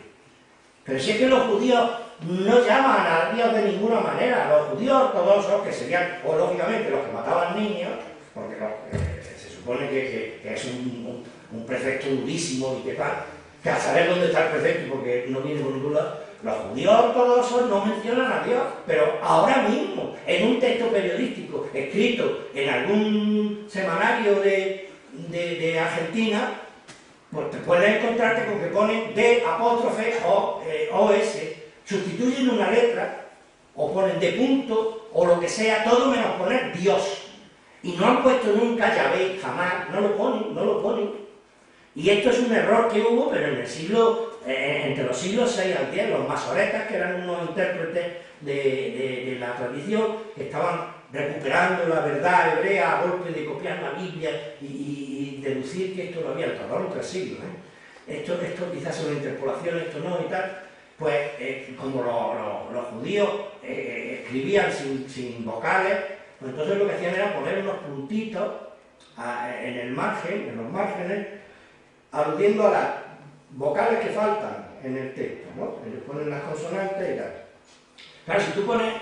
Pero si es que los judíos no llaman a Dios de ninguna manera. Los judíos ortodoxos, que serían, o lógicamente los que mataban niños, porque se supone que es un prefecto durísimo y que tal, que a saber dónde está el prefecto porque no viene por ningún lado, los judíos ortodoxos no mencionan a Dios, pero ahora mismo, en un texto periodístico escrito en algún semanario de Argentina, pues te puedes encontrarte con que ponen D apóstrofe o S, sustituyen una letra, o ponen de punto, o lo que sea, todo menos poner Dios. Y no han puesto nunca Yahvé, jamás, no lo ponen. Y esto es un error que hubo, pero en el siglo, entre los siglos 6 al 10, los masoretas, que eran unos intérpretes de la tradición, que estaban recuperando la verdad hebrea a golpe de copiar la Biblia y deducir que esto lo había tardado 3 siglos. Esto quizás es una interpolación, esto no y tal. Pues como los judíos escribían sin vocales, pues entonces lo que hacían era poner unos puntitos en los márgenes, aludiendo a las vocales que faltan en el texto, ¿no? Ellos ponen las consonantes y tal. Claro, si tú pones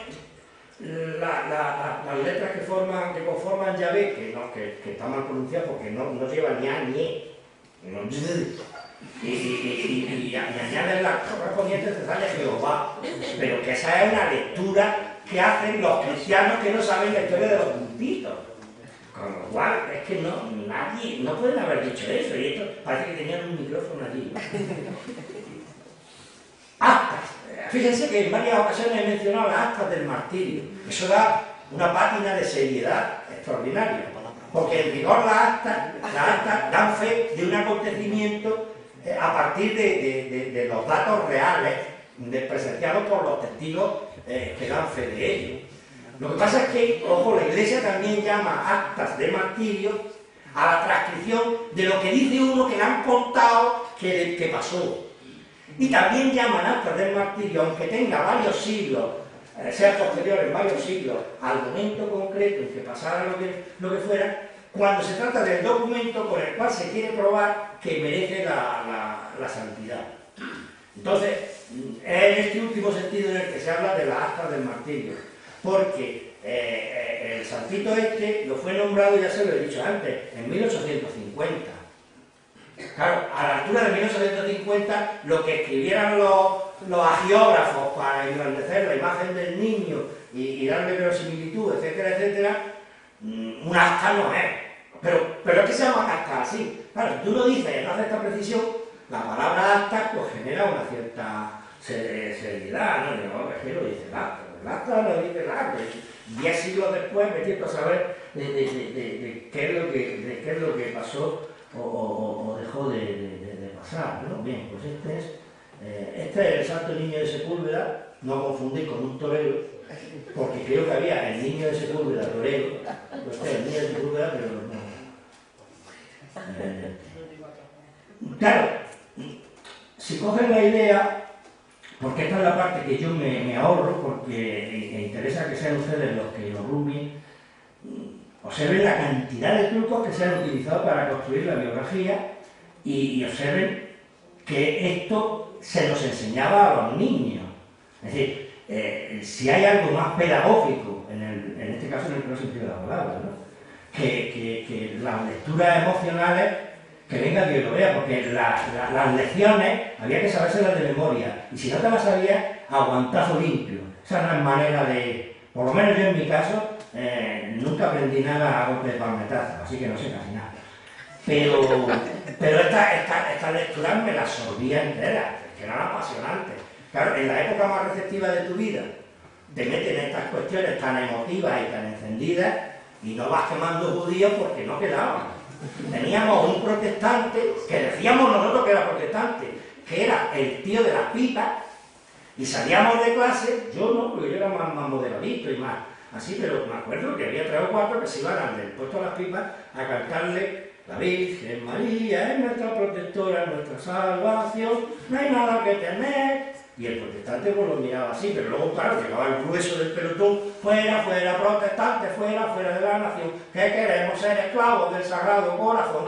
las letras que conforman Yahvé, que está mal pronunciado porque no lleva ni A ni E, y añaden las correspondientes, te sale Jehová, pero que esa es una lectura que hacen los cristianos que no saben la historia de los puntitos. Con lo cual, es que nadie, no pueden haber dicho eso, y esto parece que tenían un micrófono allí, ¿no? Actas. Fíjense que en varias ocasiones he mencionado las actas del martirio. Eso da una pátina de seriedad extraordinaria, porque en rigor las actas dan fe de un acontecimiento a partir de los datos reales presenciados por los testigos que dan fe de ello. Lo que pasa es que, ojo, la Iglesia también llama actas de martirio a la transcripción de lo que dice uno que le han contado que pasó. Y también llaman actas del martirio, aunque tenga varios siglos, sea posterior en varios siglos, al momento concreto en que pasara lo que fuera, cuando se trata del documento con el cual se quiere probar que merece la santidad. Entonces, es en este último sentido en el que se habla de las actas del martirio, porque el santito lo fue nombrado, ya se lo he dicho antes, en 1850. Claro, a la altura de 1850, lo que escribieran los los agiógrafos para engrandecer la imagen del niño y darle verosimilitud, etcétera, etcétera, un acta no es. Pero es que se llama acta así. Claro, si tú lo dices, no hace esta precisión, la palabra acta pues genera una cierta seriedad, ¿no? Digo, es que lo dice el acta. El acta lo dice el acta. 10 siglos después me quiero saber de qué es lo que pasó o dejó de pasar, ¿no? Bien, pues este es el Santo Niño de Sepúlveda, no confundir con un torero, porque creo que había el Niño de Sepúlveda torero, pues el Niño de Sepúlveda, pero no. Claro, si cogen la idea, porque esta es la parte que yo me ahorro, porque me interesa que sean ustedes los que lo rumien, observen la cantidad de trucos que se han utilizado para construir la biografía y observen que esto se nos enseñaba a los niños. Es decir, si hay algo más pedagógico, en este caso en el pleno sentido de la palabra, ¿no? que las lecturas emocionales, que venga que lo vea, porque las lecciones había que sabérselas de memoria, y si no te las sabías, aguantazo limpio. Esa no es manera de, por lo menos yo en mi caso, nunca aprendí nada a golpe de palmetazo, así que no sé casi nada. Pero esta lectura me la absorbía entera, que eran apasionantes. Claro, en la época más receptiva de tu vida, te meten estas cuestiones tan emotivas y tan encendidas, y no vas quemando judíos porque no quedaban. Teníamos un protestante, que decíamos nosotros que era protestante, que era el tío de las pipas, y salíamos de clase, yo no, porque yo era más moderadito y más así, pero me acuerdo que había 3 o 4 que se iban al del puesto a las pipas a cantarle: la Virgen María es nuestra protectora, es nuestra salvación, no hay nada que temer. Y el protestante pues lo miraba así, pero luego, claro, llegaba el grueso del pelotón: fuera, fuera, protestante, fuera, fuera de la nación, que queremos ser esclavos del Sagrado Corazón.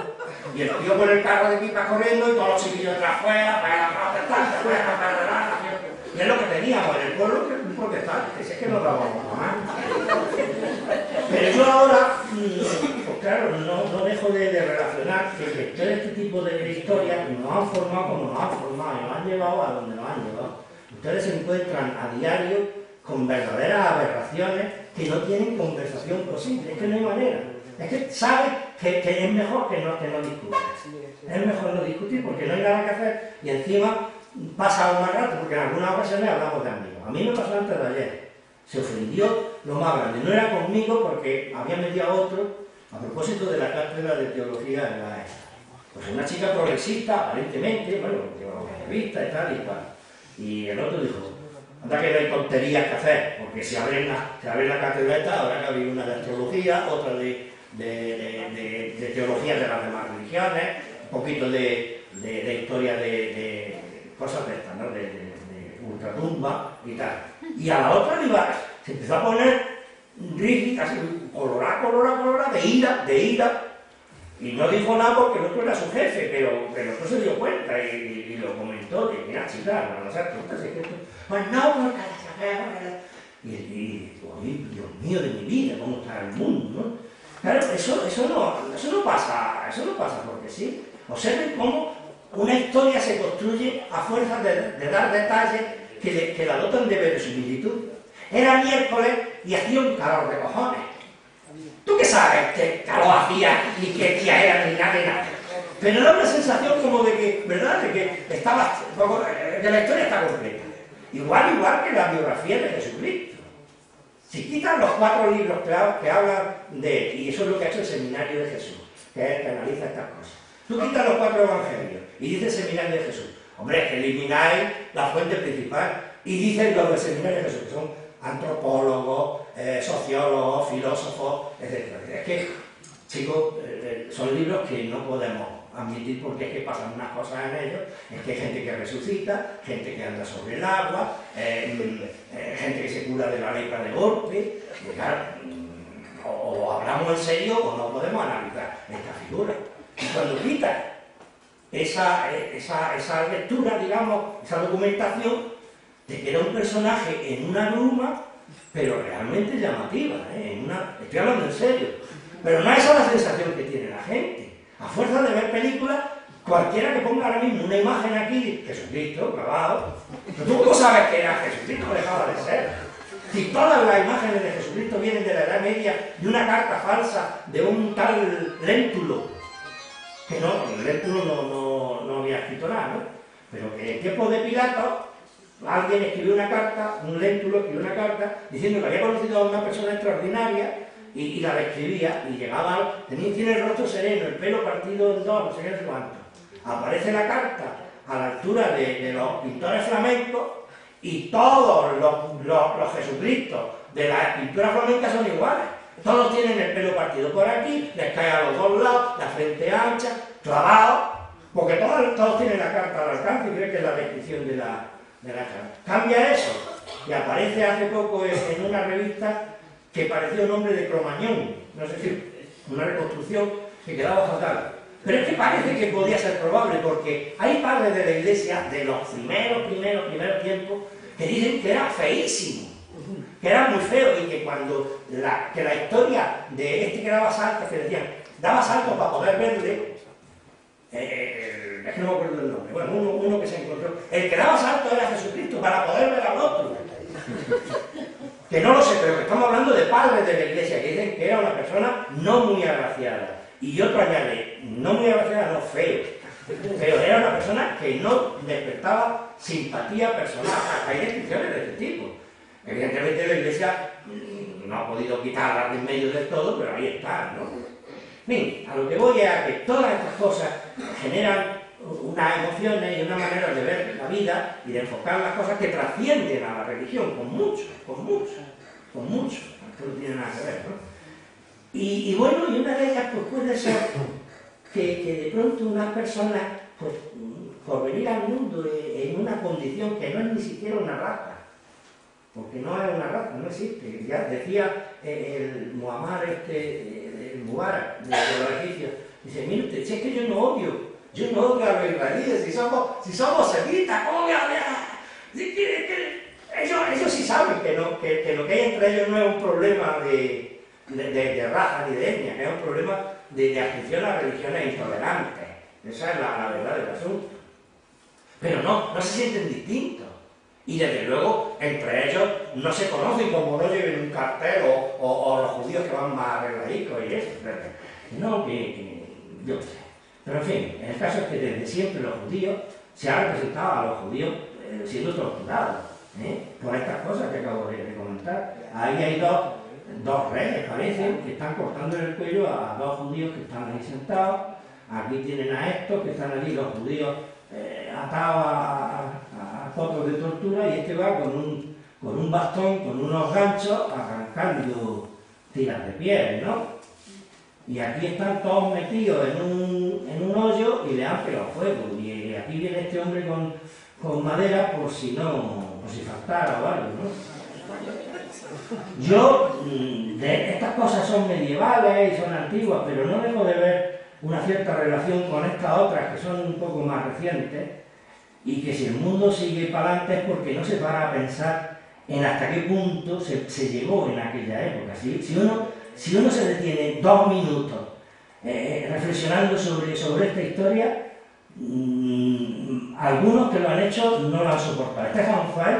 Y el tío con el carro de pipa corriendo y todos los chiquillos atrás: fuera, fuera, protestante, fuera, fuera de la nación. Y es lo que teníamos en el pueblo, que un protestante, que es que no dábamos más. Pero yo ahora, pues claro, no dejo de relacionar que todo este tipo de historias nos han formado como nos han formado y nos han llevado a donde nos han llevado. Ustedes se encuentran a diario con verdaderas aberraciones que no tienen conversación posible, es que no hay manera. Es que sabes que es mejor que no discutas. Es mejor no discutir porque no hay nada que hacer y encima pasa un mal rato, porque en algunas ocasiones hablamos de amigos. A mí me pasó antes de ayer. Se ofendió lo más grande. No era conmigo porque había metido a otro a propósito de la cátedra de teología en la ESA. Pues una chica progresista, aparentemente, bueno, llevaba una revista y tal y cual. Y el otro dijo: anda que no hay tonterías que hacer, porque si abren la cátedra esta, habrá que abrir una de astrología, otra de teología de las demás religiones, un poquito de historia de cosas de estas, ¿no? de ultratumba y tal. Y a la otra se empezó a poner rígida, así, colorada, de ira. Y no dijo nada porque el otro era su jefe, pero el otro se dio cuenta y lo comentó, que mira, chica, no se tontas, es que esto... Pues no, y Dios mío de mi vida, cómo está el mundo, ¿no? Claro, eso no pasa porque sí. Observen cómo una historia se construye a fuerza de dar detalles que la dotan de verosimilitud. Era miércoles y hacía un calor de cojones. ¿Tú qué sabes qué calor hacía y qué día era ni nada? Pero da una sensación como de que, ¿verdad? De que la historia está completa. Igual que la biografía de Jesucristo. Si quitan los 4 libros que hablan de él, y eso es lo que ha hecho el Seminario de Jesús, que es el que analiza estas cosas. Tú quitas los 4 evangelios y dices Seminario de Jesús. Hombre, elimináis la fuente principal y dicen los del Seminario de Jesús, que son antropólogos, sociólogos, filósofos, etc. Es que, chicos, son libros que no podemos admitir porque es que pasan unas cosas en ellos, es que hay gente que resucita, gente que anda sobre el agua, gente que se cura de la lepra de golpe, y claro, o hablamos en serio o no podemos analizar esta figura. Y cuando quitas esa lectura, digamos, esa documentación, te queda un personaje en una bruma, pero realmente llamativa, estoy hablando en serio. Pero no es esa la sensación que tiene la gente. A fuerza de ver películas, Cualquiera que ponga ahora mismo una imagen aquí, Jesucristo, clavado, pero tú cómo sabes que era Jesucristo, dejaba de ser. Si todas las imágenes de Jesucristo vienen de la Edad Media, de una carta falsa, de un tal Léntulo, que no, Léntulo no había escrito nada, ¿no? Pero que en el tiempo de Pilato, alguien escribió una carta, un Léntulo escribió una carta, diciendo que había conocido a una persona extraordinaria, y la describía, y llegaba, tiene el rostro sereno, el pelo partido en dos, no sé qué, no sé cuánto. Aparece la carta a la altura de los pintores flamencos, y todos los Jesucristos de la pintura flamenca son iguales. Todos tienen el pelo partido por aquí, les cae a los dos lados, la frente ancha, clavado, porque todos tienen la carta al alcance y creen que es la descripción de la carta. Cambia eso, y aparece hace poco en una revista que parecía un hombre de Cromañón, no sé si una reconstrucción que quedaba fatal. Pero es que parece que podía ser probable, porque hay padres de la Iglesia de los primeros tiempos que dicen que era feísimo, que era muy feo, y que cuando la historia de este que daba saltos, que decían, daba saltos para poder verle, es que no me acuerdo el nombre, bueno, uno que se encontró, el que daba saltos era Jesucristo, para poder ver al otro. Que no lo sé, pero que estamos hablando de padres de la Iglesia que dicen que era una persona no muy agraciada. Y otro añade, no muy agraciada, no, feo. Pero era una persona que no despertaba simpatía personal. Hay descripciones de este tipo. Evidentemente la Iglesia no ha podido quitarlas de en medio del todo, pero ahí está, ¿no? Bien, a lo que voy es a que todas estas cosas generan unas emociones y una manera de ver la vida y de enfocar las cosas que trascienden a la religión, con mucho. Esto no tiene nada que ver, ¿no? Y bueno, y una de ellas pues puede ser que de pronto una persona, pues por venir al mundo en una condición que no es ni siquiera una raza, porque no es una raza, no existe. Ya decía el Muhammad el Mubarak de los egipcios, dice, mire usted, si es que yo no odio a los israelíes, si somos semitas, ¿cómo voy a odiar? Ellos sí saben que lo que hay entre ellos no es un problema de raza ni de etnia, que es un problema de afición a religiones intolerantes. Esa es la verdad del asunto. Pero no se sienten distintos. Y desde luego, entre ellos no se conocen como no lleven un cartel o los judíos que van más arregladicos y eso. No, yo sé. Pero en fin, el caso es que desde siempre los judíos se han representado a los judíos siendo torturados por estas cosas que acabo de comentar. Ahí hay dos reyes, parecen, que están cortando en el cuello a dos judíos que están ahí sentados. Aquí tienen a estos que están allí, los judíos atados a fotos de tortura, y este va con un bastón, con unos ganchos, arrancando tiras de piel, ¿no? Y aquí están todos metidos en un hoyo y le han pegado fuego. Y aquí viene este hombre con madera por si faltara o algo, ¿no? Estas cosas son medievales y son antiguas, pero no dejo de ver una cierta relación con estas otras que son un poco más recientes, y que si el mundo sigue para adelante es porque no se para a pensar en hasta qué punto se llegó en aquella época. Si uno se detiene 2 minutos reflexionando sobre esta historia, algunos que lo han hecho no lo han soportado. Stefan Zweig,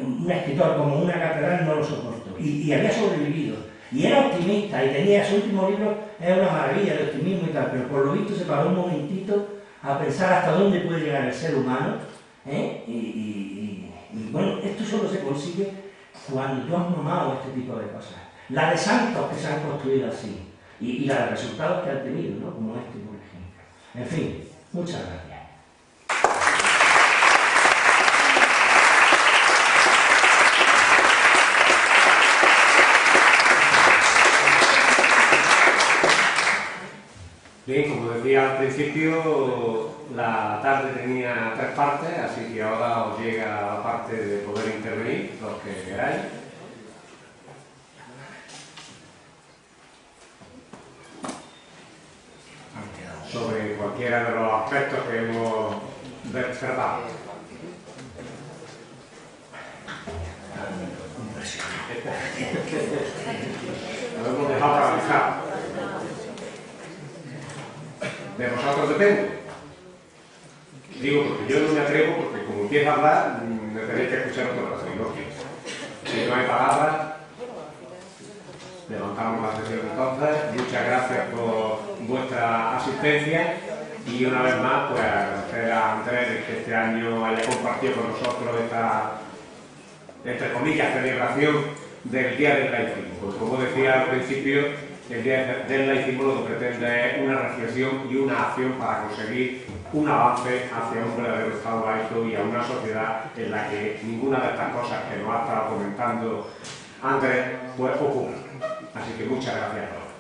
un escritor como una catedral, no lo soportó y había sobrevivido. Y era optimista y tenía su último libro, es una maravilla de optimismo y tal, pero por lo visto se paró un momentito a pensar hasta dónde puede llegar el ser humano. Y bueno, esto solo se consigue cuando tú has mamado este tipo de cosas. La de santos que se han construido así y la de resultados que han tenido, ¿no? Como este, por ejemplo. En fin, muchas gracias. Bien, como decía al principio, la tarde tenía 3 partes, así que ahora os llega la parte de poder intervenir, los que queráis. Sobre cualquiera de los aspectos que hemos tratado. Lo hemos dejado paralizado. De vosotros depende. Digo, porque yo no me atrevo, porque como empiezo a hablar, me tenéis que escuchar otro rato, ¿no? Si no hay palabras, levantamos la sesión entonces. Muchas gracias por vuestra asistencia y una vez más, pues agradecer a Andrés que este año haya compartido con nosotros esta, entre comillas, celebración del Día del Laicismo. Pues como decía al principio, el Día del Laicismo lo que pretende es una reflexión y una acción para conseguir un avance hacia un verdadero Estado laico y a una sociedad en la que ninguna de estas cosas que nos ha estado comentando Andrés pues ocurra. Así que muchas gracias a todos.